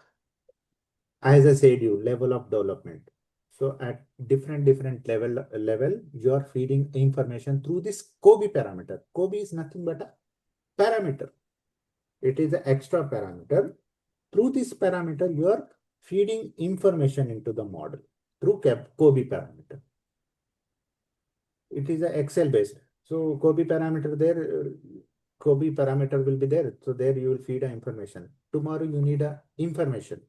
as I said, you level of development. So at different level, you are feeding information through this COBI parameter. COBI is nothing but a parameter. It is an extra parameter. Through this parameter, you are feeding information into the model through COBE parameter. It is an Excel based. So COBE parameter there, COBE parameter will be there. So there you will feed a information. Tomorrow you need a information.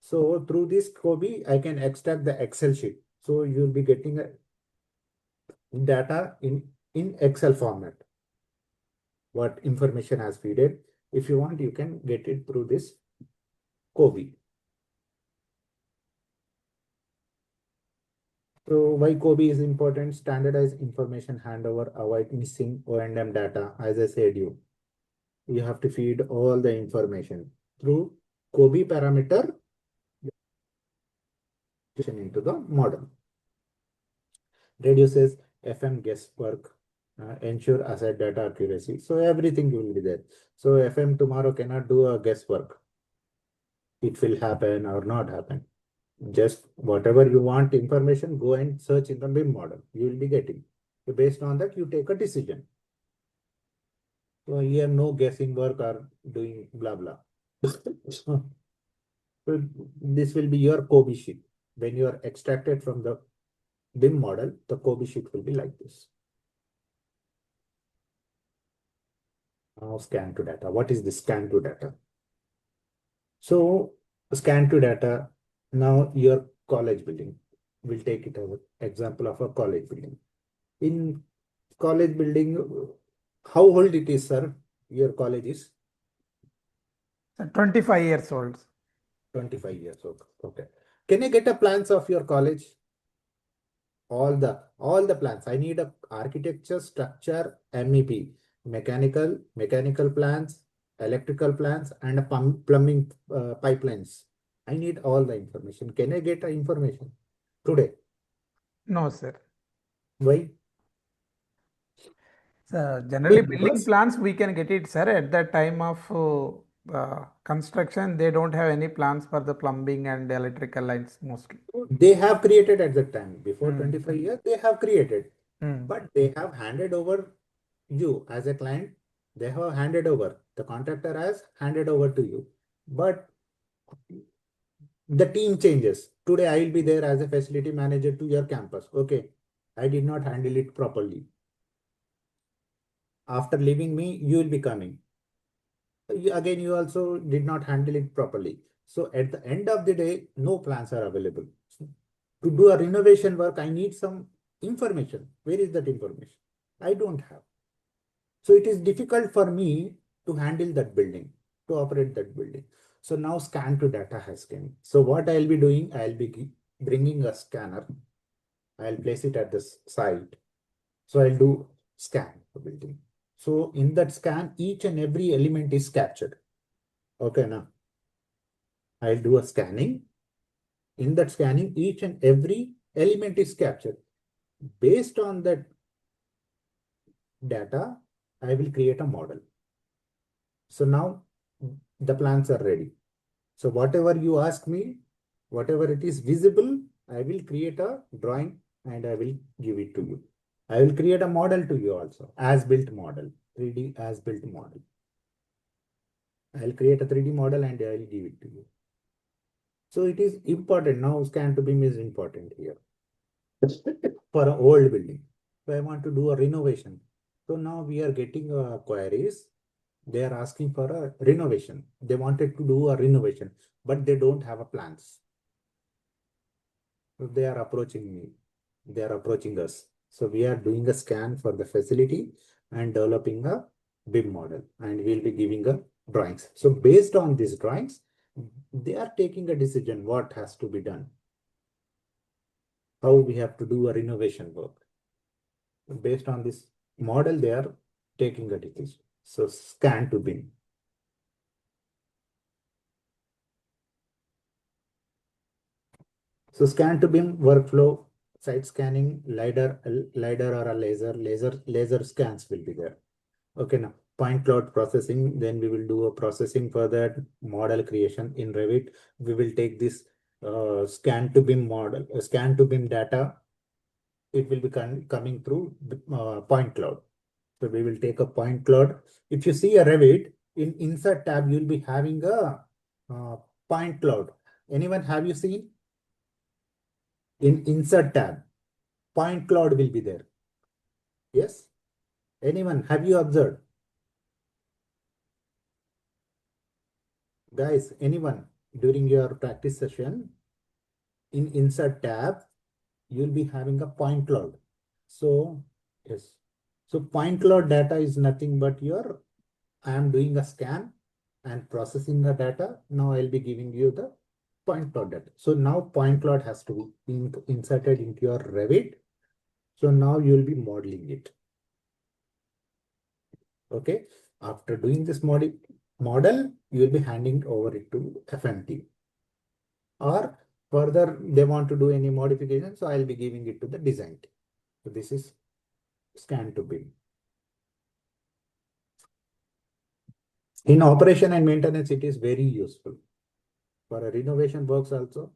So through this COBE, I can extract the Excel sheet. So you'll be getting a data in Excel format. What information has feeded. If you want, you can get it through this COBE. So why COBE is important? Standardized information handover, avoid missing O&M data. As I said, you have to feed all the information through COBE parameter into the model. Reduces FM guesswork, ensure asset data accuracy. So everything will be there. So FM tomorrow cannot do a guesswork. It will happen or not happen. Just whatever you want information, go and search in the BIM model. You will be getting. So based on that, you take a decision. So here no guessing work or doing blah blah. So this will be your COBE sheet. When you are extracted from the BIM model, the COBE sheet will be like this. Now scan to data. What is the scan to data? So scan to data. Now your college building. We'll take it as an example of a college building. In college building, how old it is, sir? Your college is 25 years old. 25 years old. Okay. Can I get a plans of your college? All the plans. I need a architecture, structure, MEP, mechanical plans, electrical plans, and a plumbing pipelines. I need all the information. Can I get information today? No, sir. Why? So generally, building Because plans we can get it, sir. At that time of construction, they don't have any plans for the plumbing and electrical lines mostly. they have created at that time, before Hmm. 25 years, they have created, Hmm. but they have handed over you as a client. They have handed over. The contractor has handed over to you, but the team changes. Today, I will be there as a facility manager to your campus. Okay, I did not handle it properly. After leaving me, you will be coming. Again, you also did not handle it properly. So at the end of the day, no plans are available. To do a renovation work, I need some information. Where is that information? I don't have. So it is difficult for me to handle that building, to operate that building. So now scan to data has come. So what I'll be doing, I'll be bringing a scanner. I'll place it at this site. So I'll do scan the building. So in that scan, each and every element is captured. Okay, now I'll do a scanning. In that scanning, each and every element is captured. Based on that data, I will create a model. So now the plans are ready. So whatever you ask me, whatever it is visible, I will create a drawing and I will give it to you. I will create a model to you also, as built model, 3D as built model. I'll create a 3D model and I will give it to you. So it is important. Now scan to BIM is important here for an old building. So I want to do a renovation. So now we are getting queries. They are asking for a renovation. They wanted to do a renovation, but they don't have a plans. So they are approaching me. They are approaching us. So we are doing a scan for the facility and developing a BIM model, and we'll be giving a drawings. So based on these drawings, they are taking a decision what has to be done, how we have to do a renovation work. Based on this model, they are taking a decision. So scan to BIM. So scan to BIM workflow, site scanning, LiDAR or a laser scans will be there. Okay, now point cloud processing, then we will do a processing for that model creation in Revit. We will take this scan to BIM model, scan to BIM data. It will be coming through point cloud. So we will take a point cloud. If you see a Revit, in insert tab, you'll be having a point cloud. Anyone have you seen? In insert tab, point cloud will be there. Yes? Anyone, have you observed? Guys, anyone, during your practice session, in insert tab, you'll be having a point cloud. So, yes. So point cloud data is nothing but your, I am doing a scan and processing the data. Now I'll be giving you the point cloud data. So now point cloud has to be inserted into your Revit. So now you'll be modeling it. Okay. After doing this model, you'll be handing over it to FMT. Or further, they want to do any modification. So I'll be giving it to the design team. So this is scan to BIM. In operation and maintenance, it is very useful. For a renovation works also,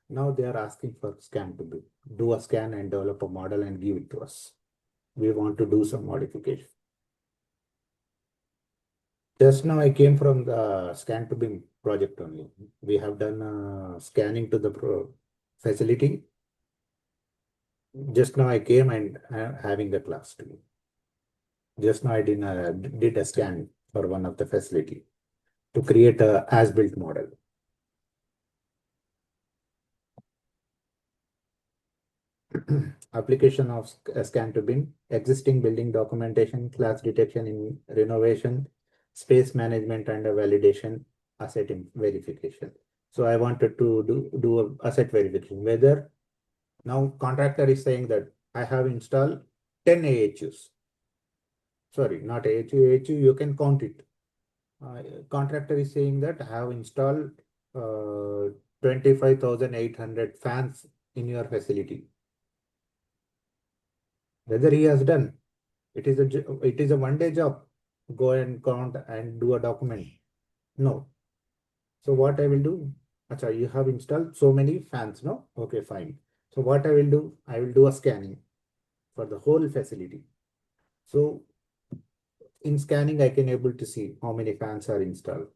now they are asking for scan to BIM. Do a scan and develop a model and give it to us. We want to do some modification. Just now I came from the scan to BIM project only. We have done scanning to the facility. Just now I came and having the class too. Just now I did a scan for one of the facility to create a as-built model. Application of scan to BIM, existing building documentation, class detection in renovation, space management and a validation, asset verification. So I wanted to do a asset verification. Whether now contractor is saying that I have installed 10 AHUs. Sorry, not AHU. AHU, you can count it. Contractor is saying that I have installed 25,800 fans in your facility. Whether he has done, it is a one-day job. Go and count and do a document. No. So what I will do? Achha, you have installed so many fans, no? Okay, fine. So what I will do? I will do a scanning for the whole facility. So in scanning, I can able to see how many fans are installed.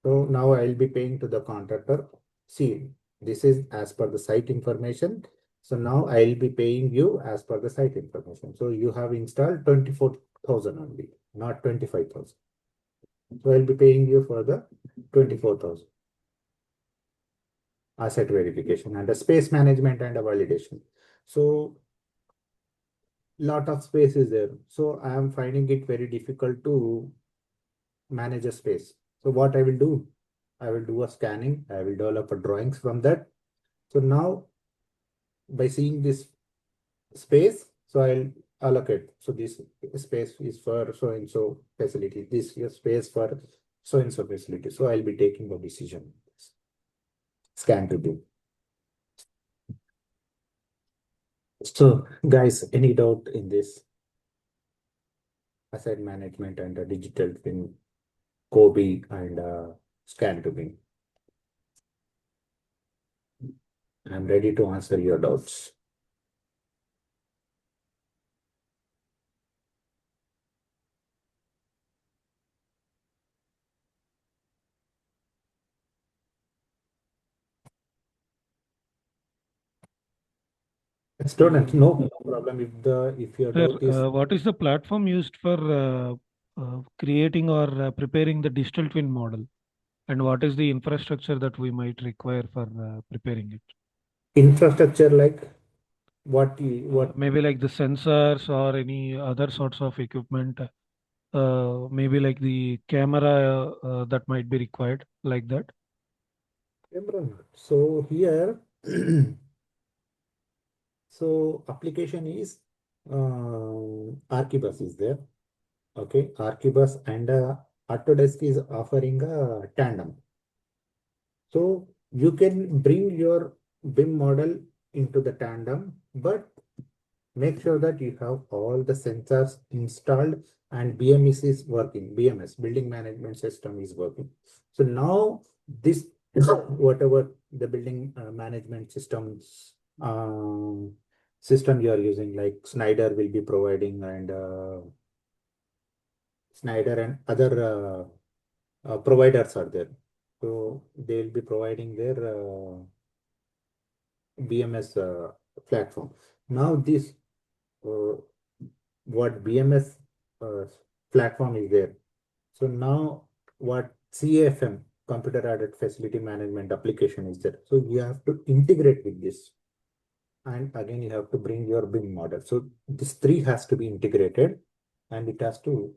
So now I will be paying to the contractor. See, this is as per the site information. So now I will be paying you as per the site information. So you have installed 24,000 only, not 25,000. So I'll be paying you for the 24,000. Asset verification and the space management and a validation. So lot of space is there. So I am finding it very difficult to manage a space. So what I will do? I will do a scanning. I will develop a drawings from that. So now by seeing this space, so I'll allocate. So this space is for so and so facility. This is space for so and so facility. So I'll be taking a decision. Scan to BIM. So guys, any doubt in this? Asset management and digital twin, Kobe and scan to BIM. I'm ready to answer your doubts. Students, no problem if your Sir, doubt is what is the platform used for creating or preparing the digital twin model? And what is the infrastructure that we might require for preparing it? infrastructure like what Maybe like the sensors or any other sorts of equipment, maybe like the camera that might be required, like that. So here so application is Archibus is there. Okay, Archibus and Autodesk is offering a tandem. So you can bring your BIM model into the tandem, but make sure that you have all the sensors installed and BMS is working. BMS, Building Management System, is working. So now this whatever the building management systems system you are using, like Schneider will be providing and Schneider and other providers are there. So they will be providing their BMS platform. Now this uh, what BMS uh, platform is there. So now what CAFM, computer aided facility management application is there. So you have to integrate with this. And again, you have to bring your BIM model. So this three has to be integrated and it has to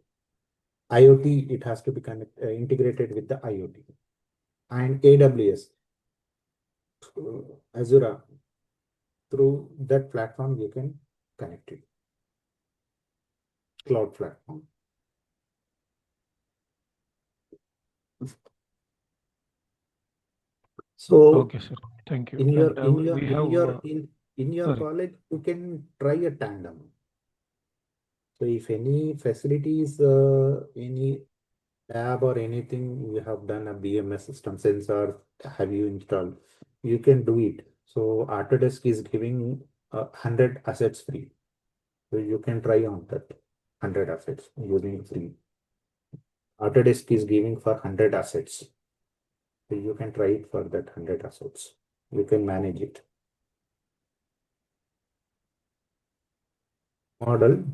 IoT, it has to be integrated with the IoT and AWS, Azure, through that platform, you can connect it. Cloud platform. So Okay, sir. Thank you. in your And we have, in your sorry. college, you can try a tandem. So if any facilities, any lab or anything, you have done a BMS system sensor, have you installed, you can do it. So Autodesk is giving 100 assets free. So you can try on that 100 assets using free. Autodesk is giving for 100 assets. So you can try it for that 100 assets. You can manage it. Model.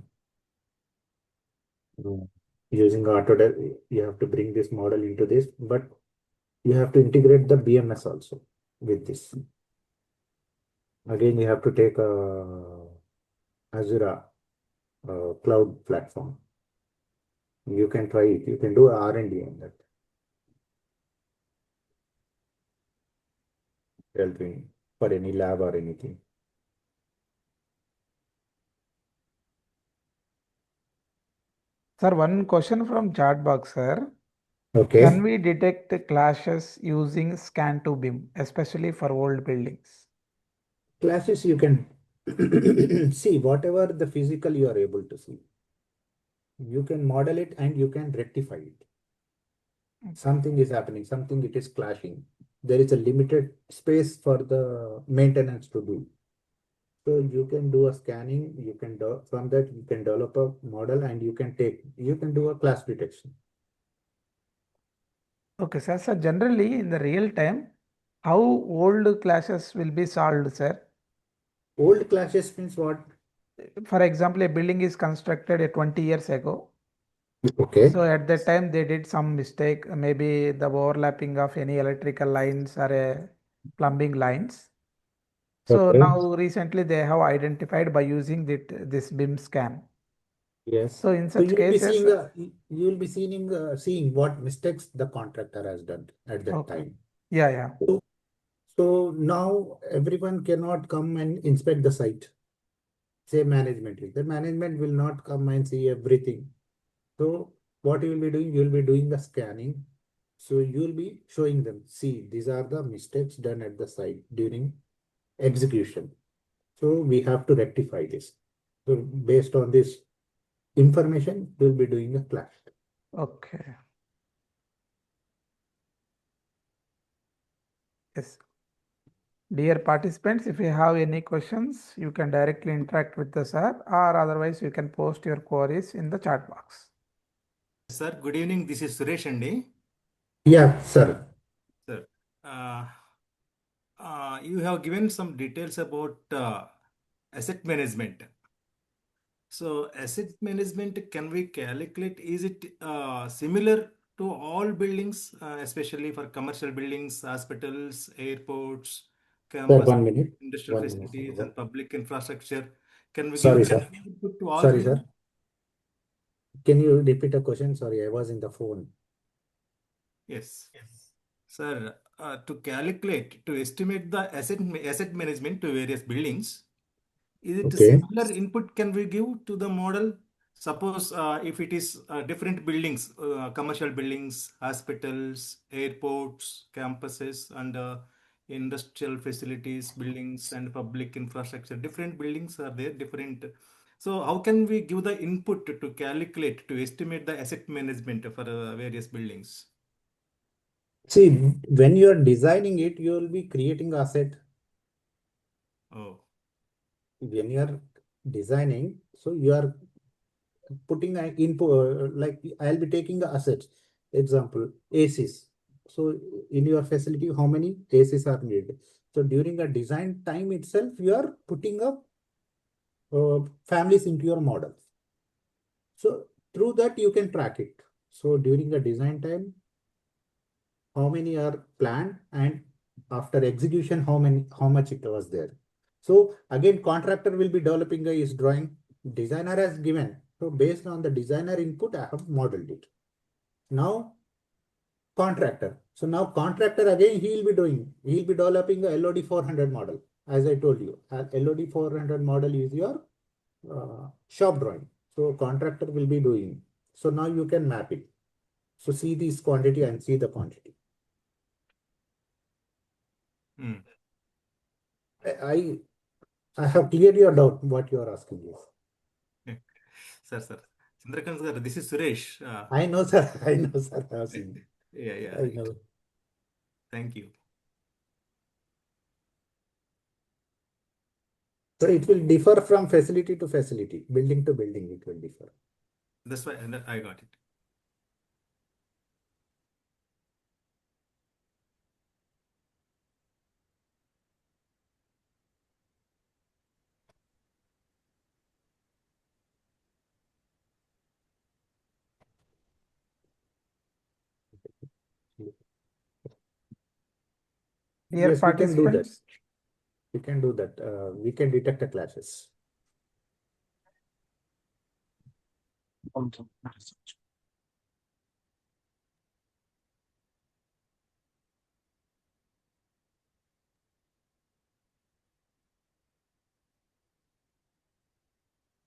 Using Autodesk, you have to bring this model into this, but you have to integrate the BMS also with this. Again, you have to take a Azure cloud platform. You can try it. You can do R&D on that. Helping for any lab or anything. Sir, one question from chat box, sir. Okay. Can we detect clashes using scan to BIM, especially for old buildings? Classes you can see whatever the physical you are able to see. You can model it and you can rectify it. Something is happening, something it is clashing. There is a limited space for the maintenance to do. So you can do a scanning, you can do from that you can develop a model and you can do a clash detection. Okay, sir. So generally in the real time, how old clashes will be solved, sir? Old clashes means what? For example, a building is constructed 20 years ago. Okay. So at that time they did some mistake, maybe the overlapping of any electrical lines or plumbing lines. So Okay. now recently they have identified by using this BIM scan. Yes. So in So such cases, you will be seeing what mistakes the contractor has done at that okay, time. yeah. So now everyone cannot come and inspect the site. Say management is. The management will not come and see everything. So what you will be doing? You will be doing the scanning. So you will be showing them, see, these are the mistakes done at the site during execution. So we have to rectify this. So based on this information, we'll be doing a clash. Okay. Yes. Dear participants, if you have any questions, you can directly interact with the sir, or otherwise you can post your queries in the chat box. Sir, good evening. This is Suresh Andi. Yeah, sir. Sir, you have given some details about asset management. So, asset management, can we calculate? Is it similar to all buildings, especially for commercial buildings, hospitals, airports, Sir, campus, 1 minute. industrial 1 minute. facilities, and public infrastructure? Can we give Sorry, the sir. input to all Sorry, three? sir. Can you repeat a question? Sorry, I was in the phone. Yes. Sir, to calculate, to estimate the asset management to various buildings, is it a Okay. similar input can we give to the model? Suppose if it is different buildings, commercial buildings, hospitals, airports, campuses, and industrial facilities, buildings, and public infrastructure, different buildings are there, different. So how can we give the input to calculate, to estimate the asset management for various buildings? See, when you are designing it, you will be creating asset. Oh. When you are designing, so you are putting an input, like I'll be taking the assets. Example, ACs. So in your facility, how many ACs are needed? So during a design time itself, you are putting up families into your model. So through that, you can track it. So during the design time, how many are planned, and after execution, how much it was there. So again, contractor will be developing his drawing. Designer has given. So based on the designer input, I have modeled it. Now contractor. So now contractor again, he'll be developing a LOD 400 model. As I told you, LOD 400 model is your shop drawing. So contractor will be doing. So now you can map it. So see this quantity and see the quantity. Hmm. I have cleared your doubt what you are asking is. Sir. Chandrakant sir, this is Suresh. I know, sir. I know, sir. I have seen. Yeah, I right. know. Thank you. So it will differ from facility to facility, building to building, it will differ. That's why I got it. Dear Yes, we can do that. participants, We can do that. We can detect the clashes.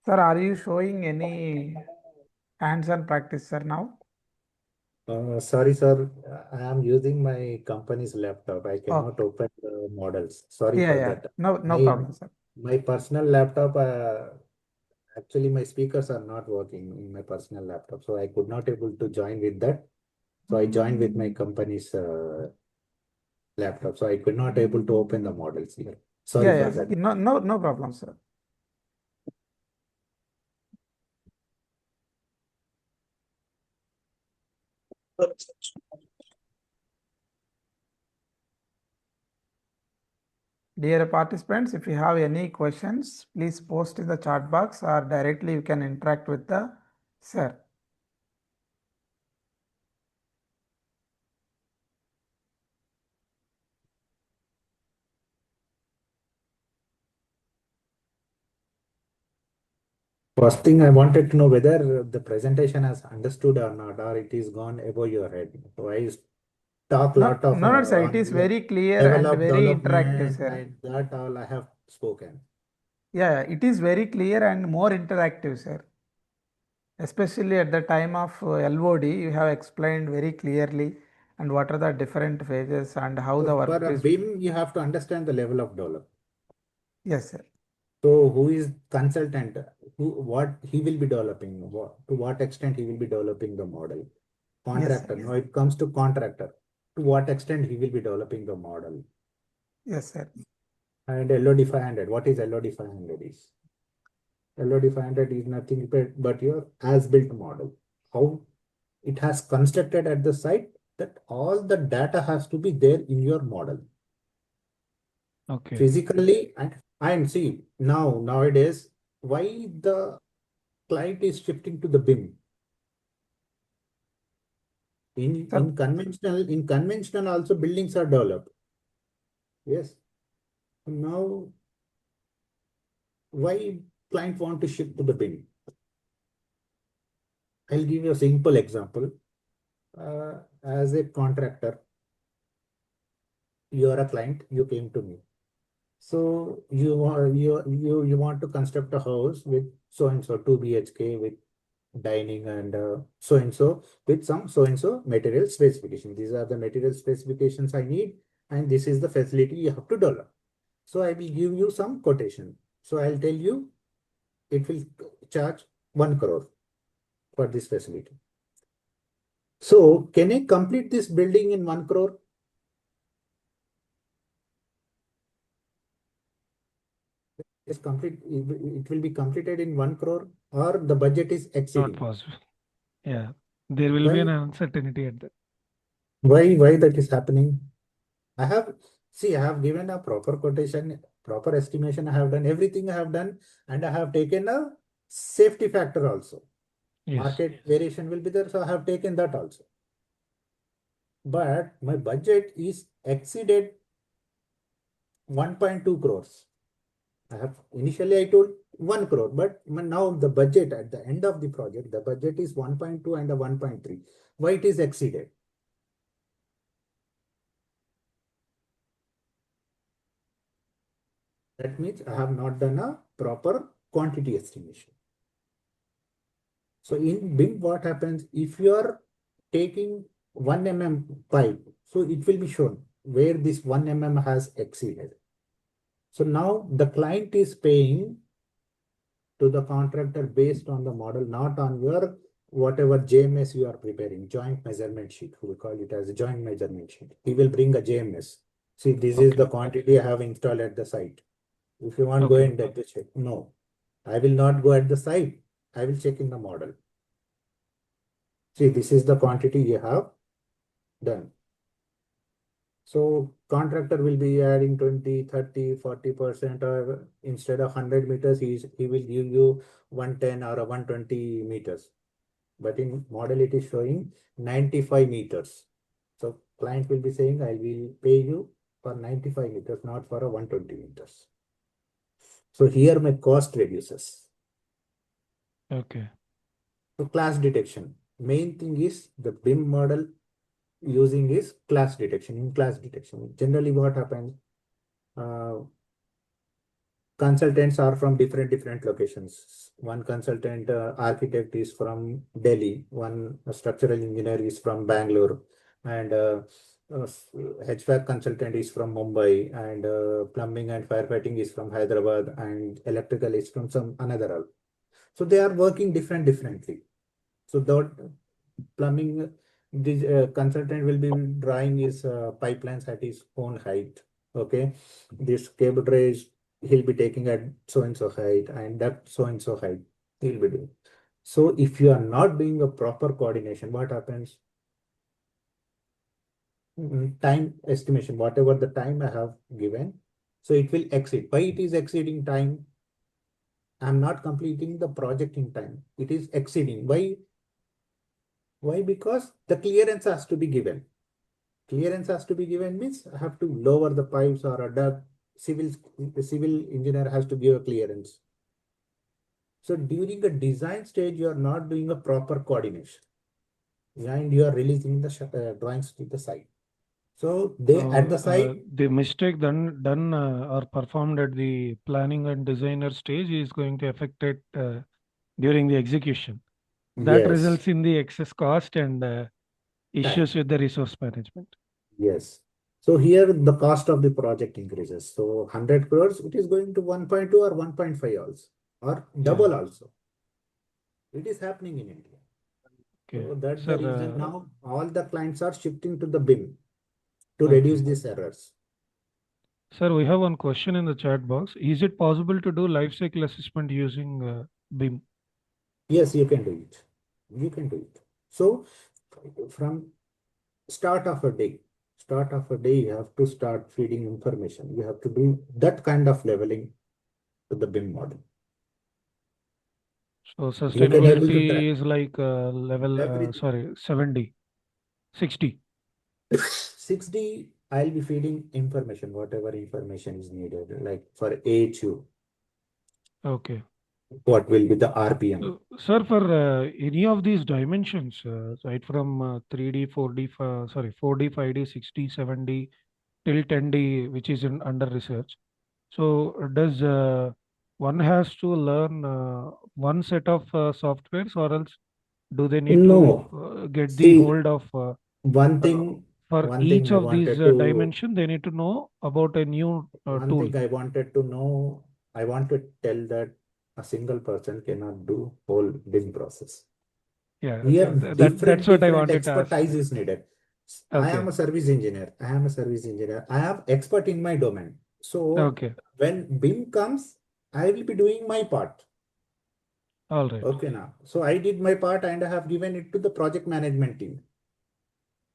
sir, are you showing any hands-on practice, sir, now? Sorry, sir. I am using my company's laptop. I cannot Okay. open the models. Sorry Yeah, for yeah. that. No problem, sir. My personal laptop, actually my speakers are not working in my personal laptop. So I could not able to join with that. So I joined with my company's laptop. So I could not able to open the models here. Sorry Yeah, for yeah. that. No problem, sir. Dear participants, if you have any questions, please post in the chat box or directly you can interact with the sir. First thing I wanted to know whether the presentation has understood or not, or it is gone above your head. So I talk lot of No, sir. It on is the very clear level and of very interactive, development, sir. and that all I have spoken. Yeah, it is very clear and more interactive, sir. Especially at the time of LOD, you have explained very clearly and what are the different phases and how So the for work a is. BIM, you have to understand the level of development. Yes, sir. So who is consultant? What he will be developing? To what extent he will be developing the model? Yes, Contractor. sir. Now it comes to contractor. To what extent he will be developing the model? Yes, sir. And LOD 500. What is LOD 500 is? LOD 500 is nothing but your as-built model. How it has constructed at the site, that all the data has to be there in your model. Okay. Physically, and see nowadays why the client is shifting to the BIM. In conventional also buildings are developed. Yes. Now why client want to shift to the BIM? I'll give you a simple example. As a contractor, you are a client, you came to me. So you want to construct a house with so and so 2 BHK with dining and so and so with some so and so material specification. These are the material specifications I need, and this is the facility you have to develop. So I will give you some quotation. So I'll tell you it will charge 1 crore for this facility. So can I complete this building in 1 crore? is complete, it will be completed in 1 crore, or the budget is Not exceeding. possible. Yeah, there will be an Why? uncertainty at that. Why that is happening? I have given a proper quotation, proper estimation. I have done everything. I have done, and I have taken a safety factor also. Yes. Market variation will be there, so I have taken that also. But my budget is exceeded 1.2 crores. Initially I told 1 crore, but now the budget at the end of the project, the budget is 1.2 and a 1.3. Why it is exceeded? That means I have not done a proper quantity estimation. So in BIM, what happens if you are taking 1 mm pipe? So it will be shown where this 1 mm has exceeded. So now the client is paying to the contractor based on the model, not on your whatever JMS you are preparing, joint measurement sheet. We call it as a joint measurement sheet. He will bring a JMS. See, this is the quantity I have installed at the site. If you want, go and get the check. No, I will not go at the site. I will check in the model. See, this is the quantity you have done. So contractor will be adding 20, 30, 40%, or instead of 100 meters, he will give you 110 or 120 meters. But in model, it is showing 95 meters. So client will be saying, I will pay you for 95 meters, not for a 120 meters. So here my cost reduces. Okay. So class detection. Main thing is the BIM model using is class detection. In class detection, generally what happens, consultants are from different locations. One consultant architect is from Delhi, one structural engineer is from Bangalore, and HVAC consultant is from Mumbai, and plumbing and firefighting is from Hyderabad, and electrical is from some another. So they are working differently. So that plumbing, this consultant will be drawing his pipelines at his own height. Okay, this cable trays he'll be taking at so and so height, and that so and so height he'll be doing. So if you are not doing a proper coordination, what happens? Time estimation, whatever the time I have given, so it will exceed. Why it is exceeding time? I'm not completing the project in time. It is exceeding. Why? Because the clearance has to be given. Clearance has to be given means I have to lower the pipes or a duct. The civil engineer has to give a clearance. So during the design stage, you are not doing a proper coordination, and you are releasing the drawings to the site. So they at the site, the mistake done or performed at the planning and designer stage is going to affect it during the execution. That yes, results in the excess cost and issues time. with the resource management. Yes. So here the cost of the project increases. So 100 crores, it is going to 1.2 or 1.5 also, or double also. It is happening in India. Okay. So that's Sir, the reason now all the clients are shifting to the BIM to reduce these errors. Sir, we have one question in the chat box. Is it possible to do life cycle assessment using BIM? Yes, you can do it. You can do it. So from start of a day, you have to start feeding information. You have to do that kind of leveling to the BIM model. So You can able to track sustainability is like level, everything. 70, 60. 60, I'll be feeding information, whatever information is needed, like for AHU, Okay. what will be the RPM. Sir, for any of these dimensions, right from 3D, 4D, 4D, 5D, 60, 7D till 10D, which is under research. So does one has to learn one set of softwares, or else do they need No, to get the see, hold of one uh, thing, for each I of these wanted to, dimension, they need to know about a new one tool. thing I wanted to know, I want to tell that a single person cannot do whole BIM process. Yeah, Here, that's what I wanted to ask. expertise is needed. I am a service engineer. I have expert in my domain. So Okay. when BIM comes, I will be doing my part. All right. Okay, now. So I did my part and I have given it to the project management team.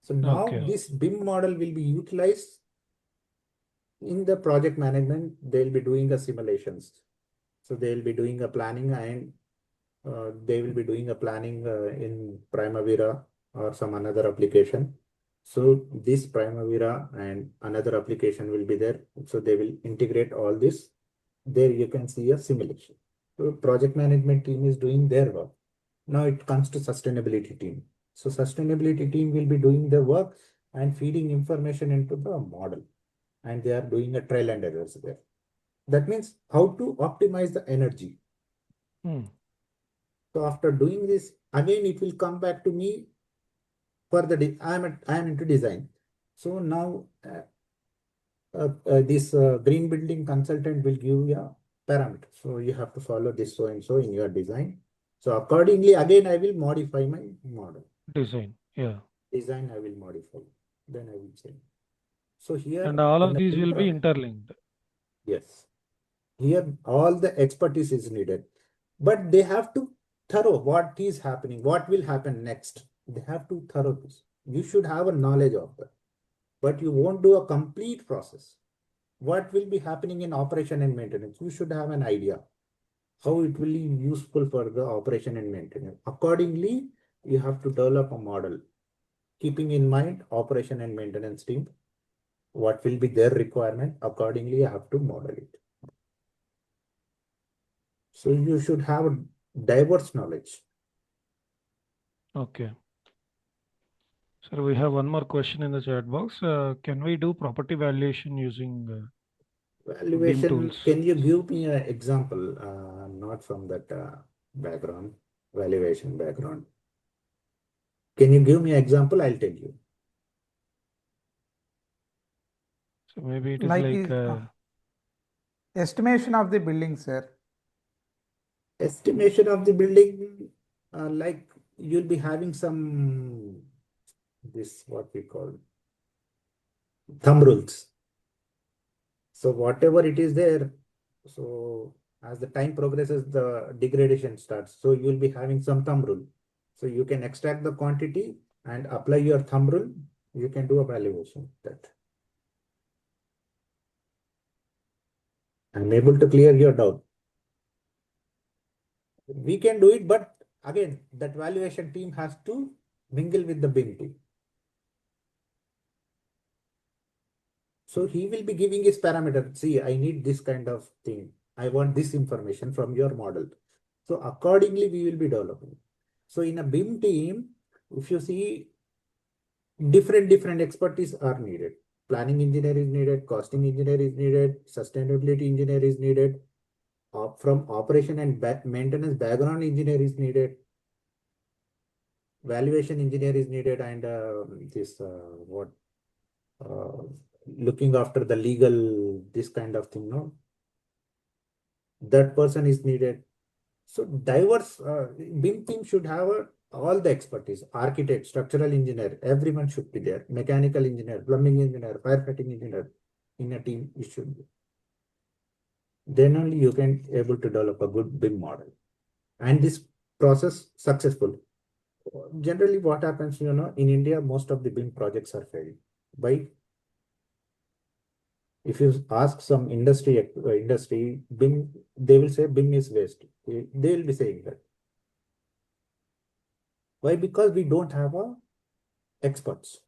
So now Okay. this BIM model will be utilized in the project management. They'll be doing the simulations. So they'll be doing a planning and they will be doing a planning in Primavera or some another application. So this Primavera and another application will be there. So they will integrate all this. There you can see a simulation. So project management team is doing their work. Now it comes to sustainability team. So sustainability team will be doing the work and feeding information into the model. And they are doing a trial and errors there. That means how to optimize the energy. So after doing this, again, it will come back to me for the, I am into design. So now this green building consultant will give you a parameter. So you have to follow this so and so in your design. So accordingly, again, I will modify my model. Design. Yeah. Design I will modify. Then I will change. So here And all in of the these will be filter, interlinked. yes, here all the expertise is needed, but they have to thorough what is happening, what will happen next. They have to thorough this. You should have a knowledge of that, but you won't do a complete process. What will be happening in operation and maintenance? You should have an idea how it will be useful for the operation and maintenance. Accordingly, you have to develop a model, keeping in mind operation and maintenance team, what will be their requirement. Accordingly, you have to model it. So you should have a diverse knowledge. Okay. Sir, we have one more question in the chat box. Can we do property valuation using BIM Valuation, tools? can you give me an example, not from that background, valuation background? Can you give me an example? I'll tell you. So maybe it is Like like estimation of the building, sir. Estimation of the building, like you'll be having some, this what we call thumb rules. So whatever it is there, so as the time progresses, the degradation starts. So you will be having some thumb rule. So you can extract the quantity and apply your thumb rule. You can do a valuation that. I'm able to clear your doubt. We can do it, but again, that valuation team has to mingle with the BIM team. So he will be giving his parameter. See, I need this kind of thing. I want this information from your model. So accordingly, we will be developing. So in a BIM team, if you see different expertise are needed. Planning engineer is needed, costing engineer is needed, sustainability engineer is needed, from operation and maintenance background engineer is needed, valuation engineer is needed, and this what looking after the legal, this kind of thing, no? That person is needed. So diverse BIM team should have all the expertise. Architect, structural engineer, everyone should be there. Mechanical engineer, plumbing engineer, firefighting engineer in a team. It should be. Then only you can able to develop a good BIM model, and this process successful. Generally, what happens, in India, most of the BIM projects are failed. By if you ask some industry BIM, they will say BIM is waste. They will be saying that. Why? Because we don't have experts.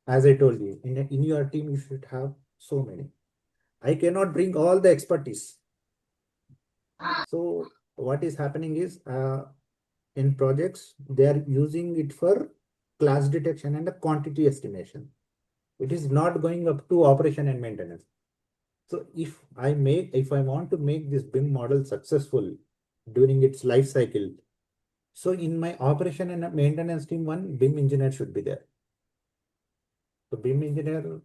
As I told you, in your team, you should have so many. I cannot bring all the expertise. So what is happening is in projects, they are using it for class detection and a quantity estimation. It is not going up to operation and maintenance. So if I want to make this BIM model successful during its life cycle, so in my operation and maintenance team, one BIM engineer should be there. So BIM engineer,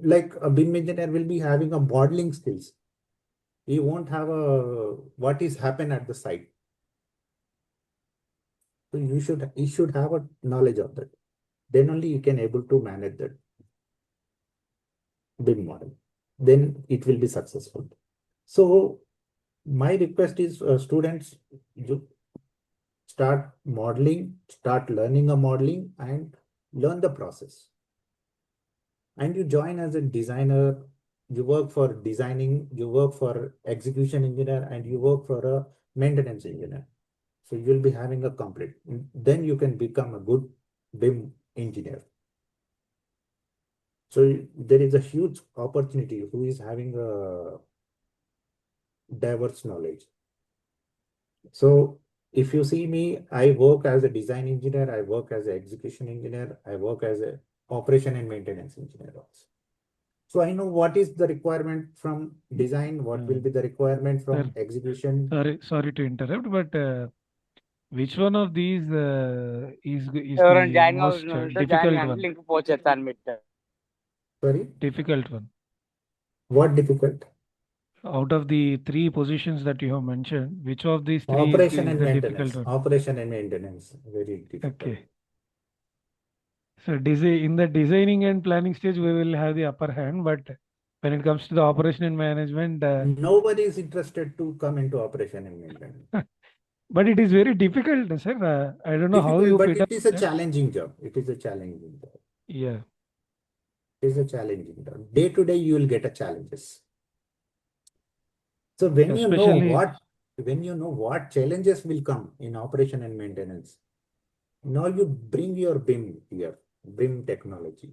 like a BIM engineer will be having a modeling skills. He won't have what is happen at the site. So he should have a knowledge of that. Then only you can able to manage that BIM model. Then it will be successful. So my request is students, you start modeling, start learning a modeling and learn the process. And you join as a designer, you work for designing, you work for execution engineer, and you work for a maintenance engineer. So you'll be having a complete, then you can become a good BIM engineer. So there is a huge opportunity who is having a diverse knowledge. So if you see me, I work as a design engineer, I work as an execution engineer, I work as a operation and maintenance engineer also. So I know what is the requirement from design, what will be the requirement Sir, from execution. sorry to interrupt, but which one of these is ఎవరైనా the join most కావాల్సిన ఉంటే join difficult కానీ one? Link post చేస్తాను మీకు. Sorry, Difficult one. what difficult? Out of the three positions that you have mentioned, which of these three Operation is and the difficult maintenance. one? Operation and maintenance, very difficult. Okay. So in the designing and planning stage, we will have the upper hand, but when it comes to the operation and management, Nobody is interested to come into operation and maintenance. but it is very difficult, sir. I don't know how Difficult, you but put it up is a that. challenging job. It is a challenging job. Yeah. It is a challenging job. Day to day, you will get a challenges. So when you know what challenges will come in operation and maintenance, now you bring your BIM here, BIM technology.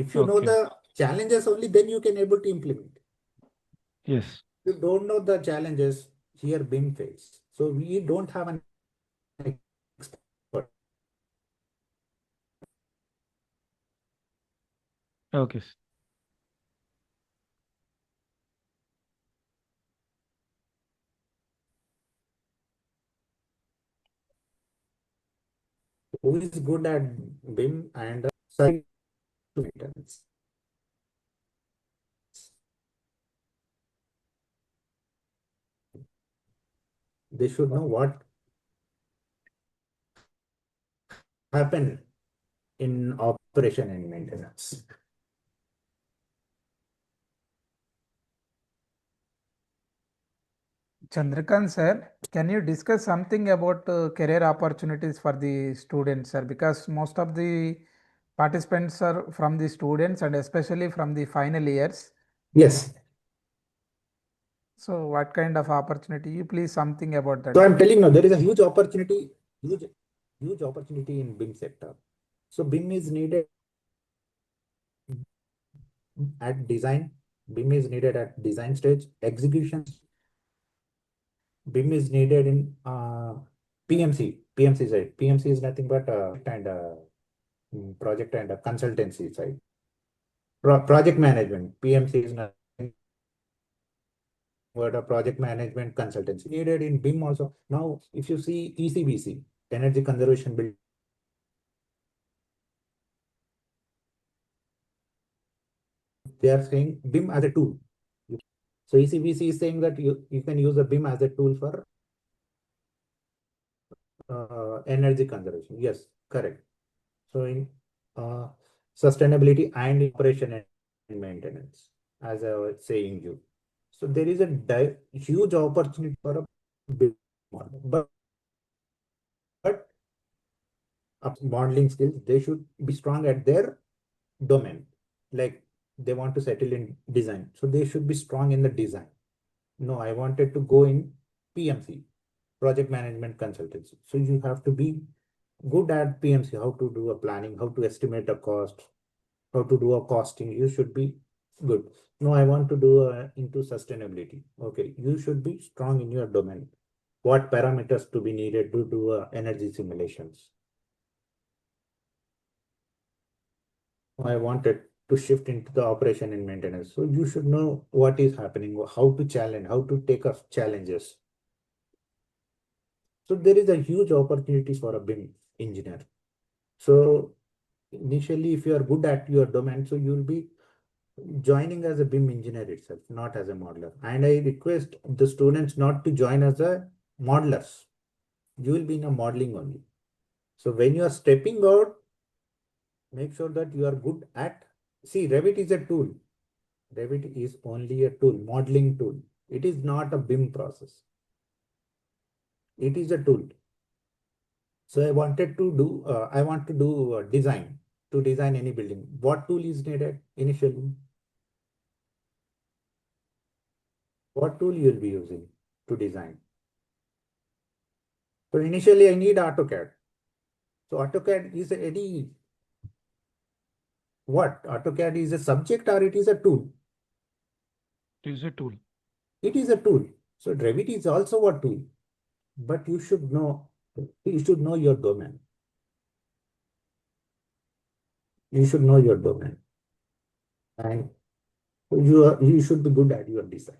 If you know Okay. the challenges only, then you can able to implement. Yes. If you don't know the challenges, here BIM fails. So we don't have an expert. Okay. Who is good at BIM and site maintenance. They should know what happened in operation and maintenance. Chandrakant sir, can you discuss something about career opportunities for the students, sir? Because most of the participants are from the students and especially from the final years. Yes. So what kind of opportunity? You please something about that. So I'm telling you, there is a huge opportunity in BIM sector. So BIM is needed at design, BIM is needed at design stage, execution. BIM is needed in PMC side. PMC is nothing but project and consultancy side. Project management. PMC is nothing but a project management consultancy. Needed in BIM also. Now, if you see ECBC, energy conservation bill, they are saying BIM as a tool. So ECBC is saying that you can use a BIM as a tool for energy conservation. Yes, correct. So in sustainability and operation and maintenance, as I was saying you. So there is a huge opportunity for a big model, but modeling skills, they should be strong at their domain. Like they want to settle in design, so they should be strong in the design. No, I wanted to go in PMC, project management consultancy. So you have to be good at PMC, how to do a planning, how to estimate a cost, how to do a costing. You should be good. No, I want to do into sustainability. Okay, you should be strong in your domain. What parameters to be needed to do energy simulations? I wanted to shift into the operation and maintenance. So you should know what is happening, how to challenge, how to take up challenges. So there is a huge opportunity for a BIM engineer. So initially, if you are good at your domain, so you will be joining as a BIM engineer itself, not as a modeler. And I request the students not to join as a modelers. You will be in a modeling only. So when you are stepping out, make sure that you are good at, see, Revit is a tool. Revit is only a tool, modeling tool. It is not a BIM process. It is a tool. So I want to do design, to design any building. What tool is needed initially? What tool you will be using to design? So initially I need AutoCAD. So AutoCAD is any what? AutoCAD is a subject or it is a tool? It is a tool. It is a tool. So Revit is also a tool, but you should know your domain. You should know your domain, and you should be good at your design,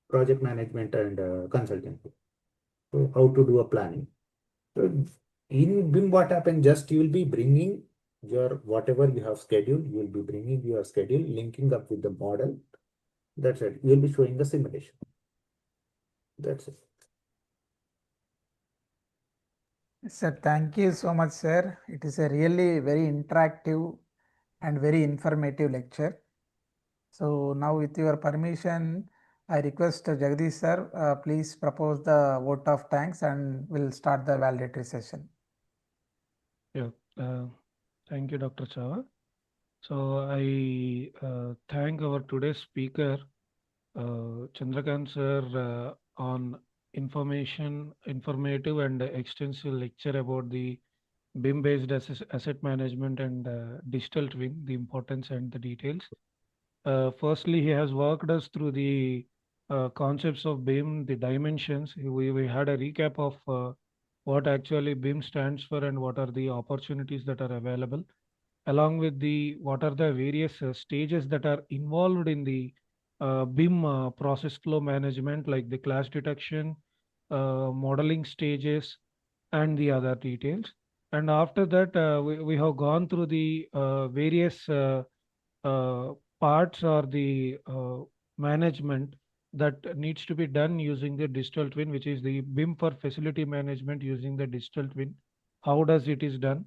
project management, and consultancy. So how to do a planning. So in BIM, what happens? Just you will be bringing your whatever you have scheduled. You will be bringing your schedule, linking up with the model. That's it. You will be showing the simulation. That's it. Sir, thank you so much, sir. It is a really very interactive and very informative lecture. So now with your permission, I request Jagdish sir, please propose the vote of thanks and we'll start the validatory session. Yeah. Thank you, Dr. Chava. So I thank our today's speaker, Chandrakant sir, on informative and extensive lecture about the BIM-based asset management and digital twin, the importance and the details. Firstly, he has walked us through the concepts of BIM, the dimensions. We had a recap of what actually BIM stands for and what are the opportunities that are available, along with the what are the various stages that are involved in the BIM process flow management, like the clash detection, modeling stages, and the other details. And after that, we have gone through the various uh, parts or the management that needs to be done using the digital twin, which is the BIM for facility management using the digital twin. How does it is done?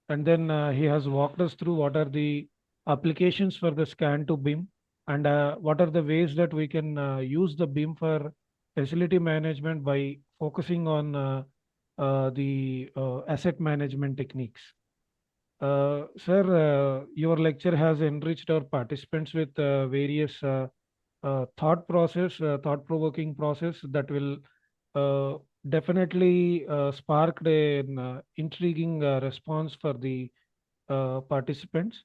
And then he has walked us through what are the applications for the scan to BIM and what are the ways that we can use the BIM for facility management by focusing on the asset management techniques. Sir, your lecture has enriched our participants with various thought-provoking process that will uh, definitely spark an intriguing response for the participants.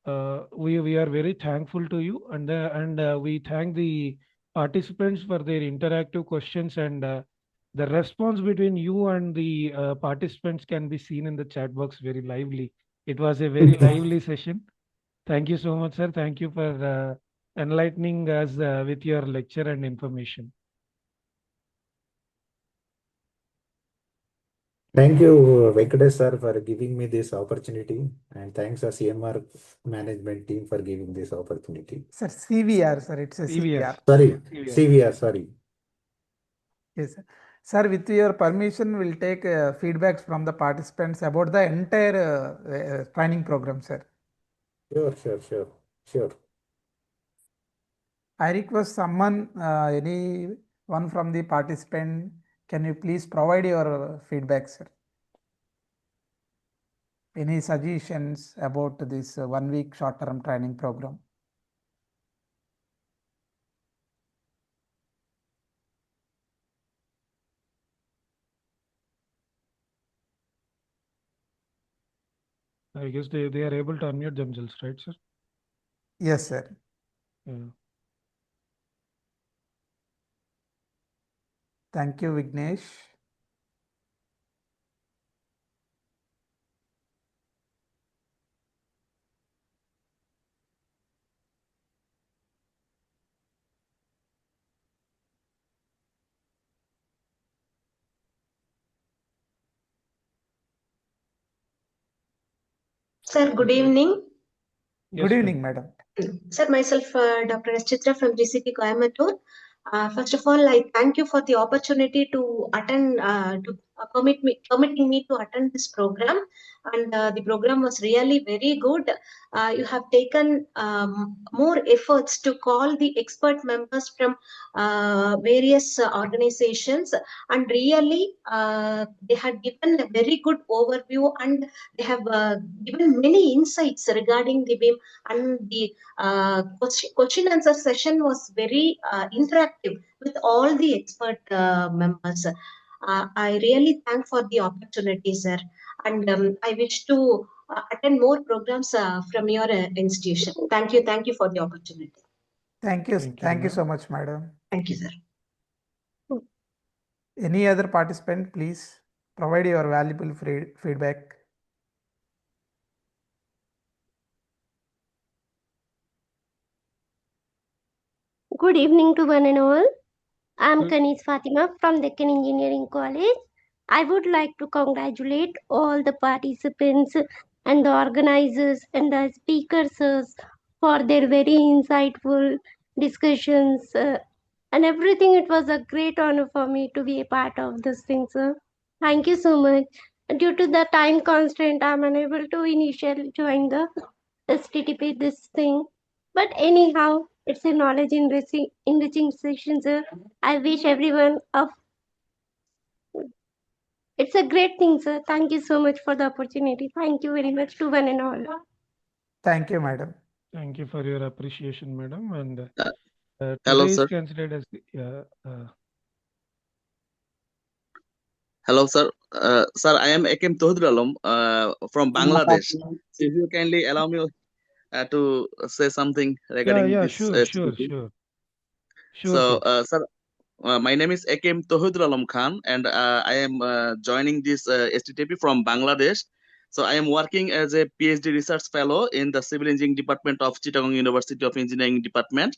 We are very thankful to you, and we thank the participants for their interactive questions, and the response between you and the participants can be seen in the chat box very lively. It was a very lively session. Thank you so much, sir. Thank you for enlightening us with your lecture and information. Thank you, Venkatesh sir, for giving me this opportunity, and thanks to CMR management team for giving this opportunity. Sir, CVR, sir, it's a CVR. Sorry, CVR. CVR, sorry. Yes, sir. Sir, with your permission, we'll take feedbacks from the participants about the entire training program, sir. Sure. I request someone, any one from the participant, can you please provide your feedback, sir? Any suggestions about this 1 week short-term training program? I guess they are able to unmute themselves, right, sir? Yes, sir. Yeah. Thank you, Vignesh. Sir, good evening. Yes, Good evening, madam. Sir, myself, Dr. S. Chitra from GCP Coimbatore. First of all, I thank you for the opportunity to attend, to permitting me to attend this program. And the program was really very good. You have taken more efforts to call the expert members from various organizations, and really they had given a very good overview, and they have given many insights regarding the BIM, and the question answer session was very interactive with all the expert members. I really thank for the opportunity, sir, and I wish to attend more programs from your institution. Thank you for the opportunity. Thank you. Thank you, Thank you ma'am. so much, madam. Thank you, sir. Any other participant, please provide your valuable feedback. Good evening to one and all. I am Good. Kanis Fatima from Deccan Engineering College. I would like to congratulate all the participants and the organizers and the speakers for their very insightful discussions and everything. It was a great honor for me to be a part of this thing, sir. Thank you so much. Due to the time constraint, I am unable to initially join the STTP this thing. But anyhow, it's a knowledge enriching session, sir. I wish everyone it's a great thing, sir. Thank you so much for the opportunity. Thank you very much to one and all. Thank you, madam. Thank you for your appreciation, madam. And Hello, today is sir. considered as Hello, sir. Sir, I am Ekim Tohidralam from Bangladesh. So if you kindly allow me to say something regarding yeah, this sure. STP. Sure, So, sir, my name is Ekim Tohidralam Khan, and I am joining this STTP from Bangladesh. So I am working as a PhD research fellow in the Civil Engineering Department of Chittagong University of Engineering Department.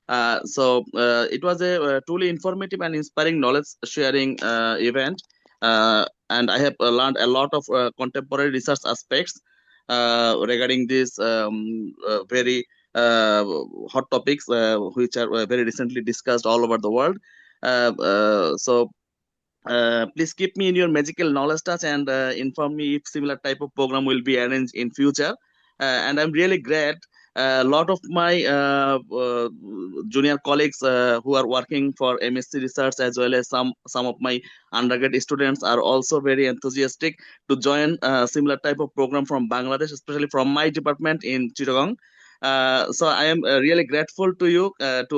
It was a truly informative and inspiring knowledge sharing event, and I have learned a lot of contemporary research aspects regarding these very hot topics which are very recently discussed all over the world. Please keep me in your magical knowledge touch and inform me if similar type of program will be arranged in future. And I'm really glad a lot of my junior colleagues who are working for MSc research, as well as some of my undergrad students, are also very enthusiastic to join similar type of program from Bangladesh, especially from my department in Chittagong. So I am really grateful to you to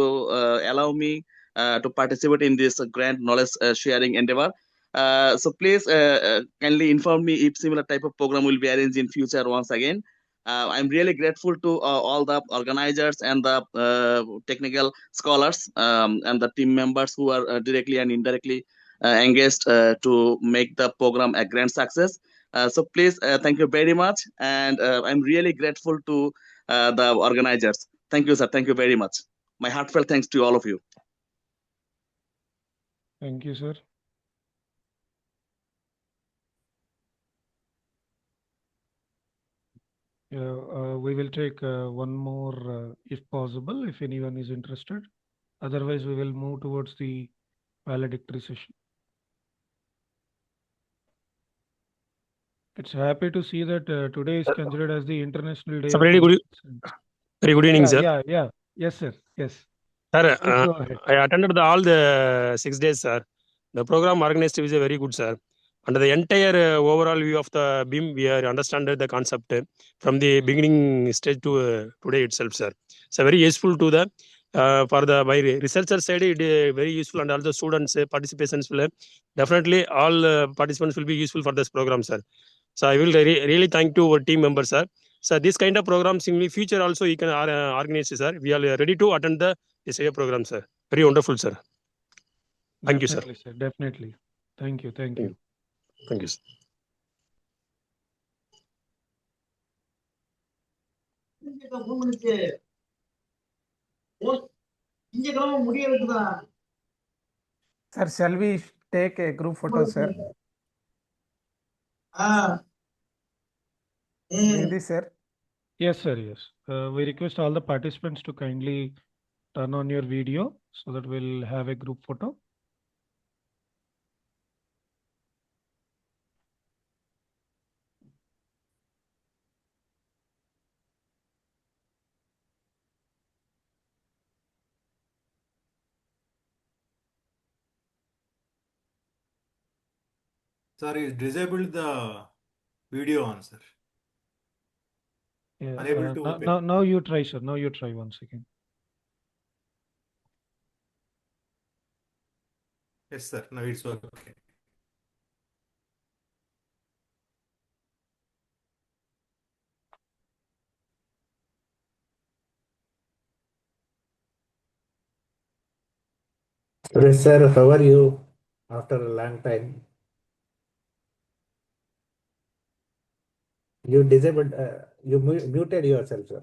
allow me to participate in this grand knowledge sharing endeavor. So please kindly inform me if similar type of program will be arranged in future once again. I'm really grateful to all the organizers and the technical scholars and the team members who are directly and indirectly engaged to make the program a grand success. So please, thank you very much. And I'm really grateful to the organizers. Thank you, sir. Thank you very much. My heartfelt thanks to all of you. Thank you, sir. We will take one more if possible, if anyone is interested. Otherwise, we will move towards the valedictory session. It's happy to see that today is considered as the International Day Sir, of very good evening, sir. Yeah. Yes, sir. Yes. Sir, Please go ahead. I attended all the 6 days, sir. The program organized is very good, sir. Under the entire overall view of the BIM, we are understand the concept from the beginning stage to today itself, sir. So very useful to the for the by researcher side, it very useful, and all the students participations will definitely all participants will be useful for this program, sir. So I will really thank to our team members, sir. So this kind of programs in the future also you can organize, sir. We are ready to attend this program, sir. Very wonderful, sir. Thank you, sir. Definitely, sir. Definitely. Thank you. Thank you. Thank you, sir. Sir, shall we take a group photo, sir? Jagdish, sir. Yes, sir. Yes. We request all the participants to kindly turn on your video so that we'll have a group photo. Sorry, disabled the video on, sir. Yeah. Unable to open. Now you try, sir. Now you try once again. Yes, sir. Now it's okay. Suresh sir, how are you after a long time? You disabled, muted yourself, sir.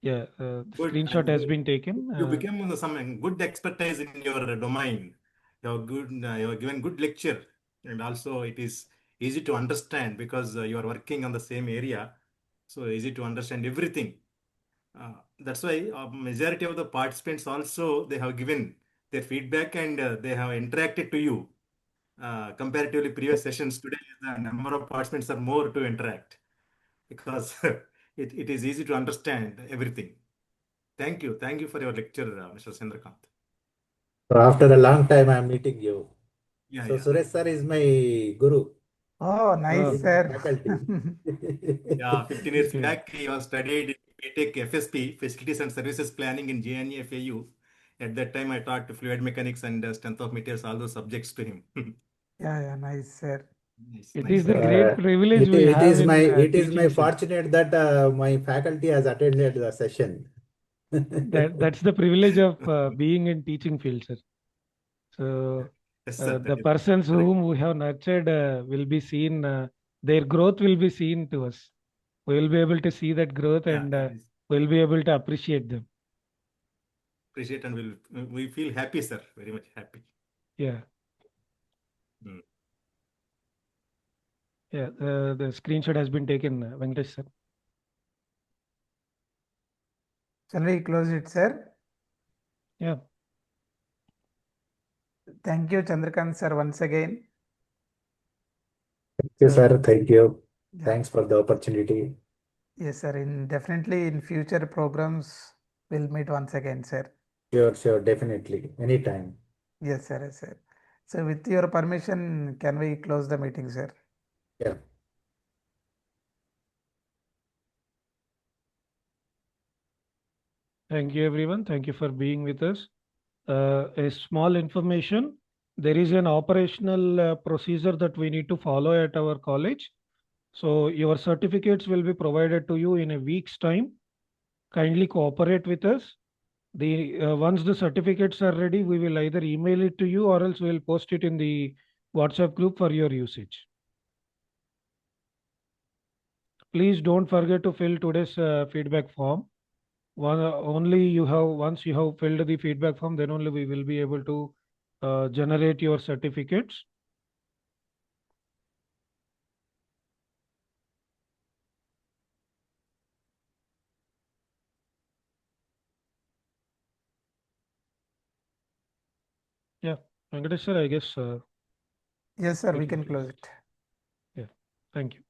Yeah. The Good. screenshot has been taken. You became some good expertise in your domain. You have good. You have given good lecture, and also it is easy to understand because you are working on the same area, so easy to understand everything. That's why majority of the participants also they have given their feedback and they have interacted to you. Comparatively previous sessions today, the number of participants are more to interact because it is easy to understand everything. Thank you. Thank you for your lecture, Mr. Sendrakant. So after a long time, I'm meeting you. Yeah, So yeah. Suresh sir is my guru. Oh, nice, He's my sir. faculty. Yeah, 15 years Yeah. back, he was studied BTech FSP, Facilities and Services Planning in JNE FAU. At that time, I taught fluid mechanics and strength of materials, all those subjects to him. Yeah, nice, sir. Nice, It nice. is the So, great privilege we it have is my in it is my teaching, sir. fortunate that my faculty has attended the session. That's the privilege of being in teaching field, sir. So Yes, sir. the That is persons correct. whom we have nurtured will be seen. Their growth will be seen to us. We will be able to see that growth, Yeah, and it is we'll be able to appreciate them. appreciate and we feel happy, sir. Very much happy. Yeah. Mm. Yeah. The screenshot has been taken, Venkatesh, sir. Shall we close it, sir? Yeah. Thank you, Chandrakant, sir, once again. Thank you, sir. Thank you. Yeah. Thanks for the opportunity. Yes, sir. Definitely in future programs, we'll meet once again, sir. Sure, definitely. Anytime. Yes, sir. Yes, sir. So, with your permission, can we close the meeting, sir? Yeah. Thank you, everyone. Thank you for being with us. A small information. There is an operational procedure that we need to follow at our college. So your certificates will be provided to you in a week's time. Kindly cooperate with us. Once the certificates are ready, we will either email it to you or else we will post it in the WhatsApp group for your usage. Please don't forget to fill today's feedback form. Once you have filled the feedback form, then only we will be able to generate your certificates. Yeah, Venkatesh sir, I guess Yes, sir. we We can can close close it. it. Yeah, thank you.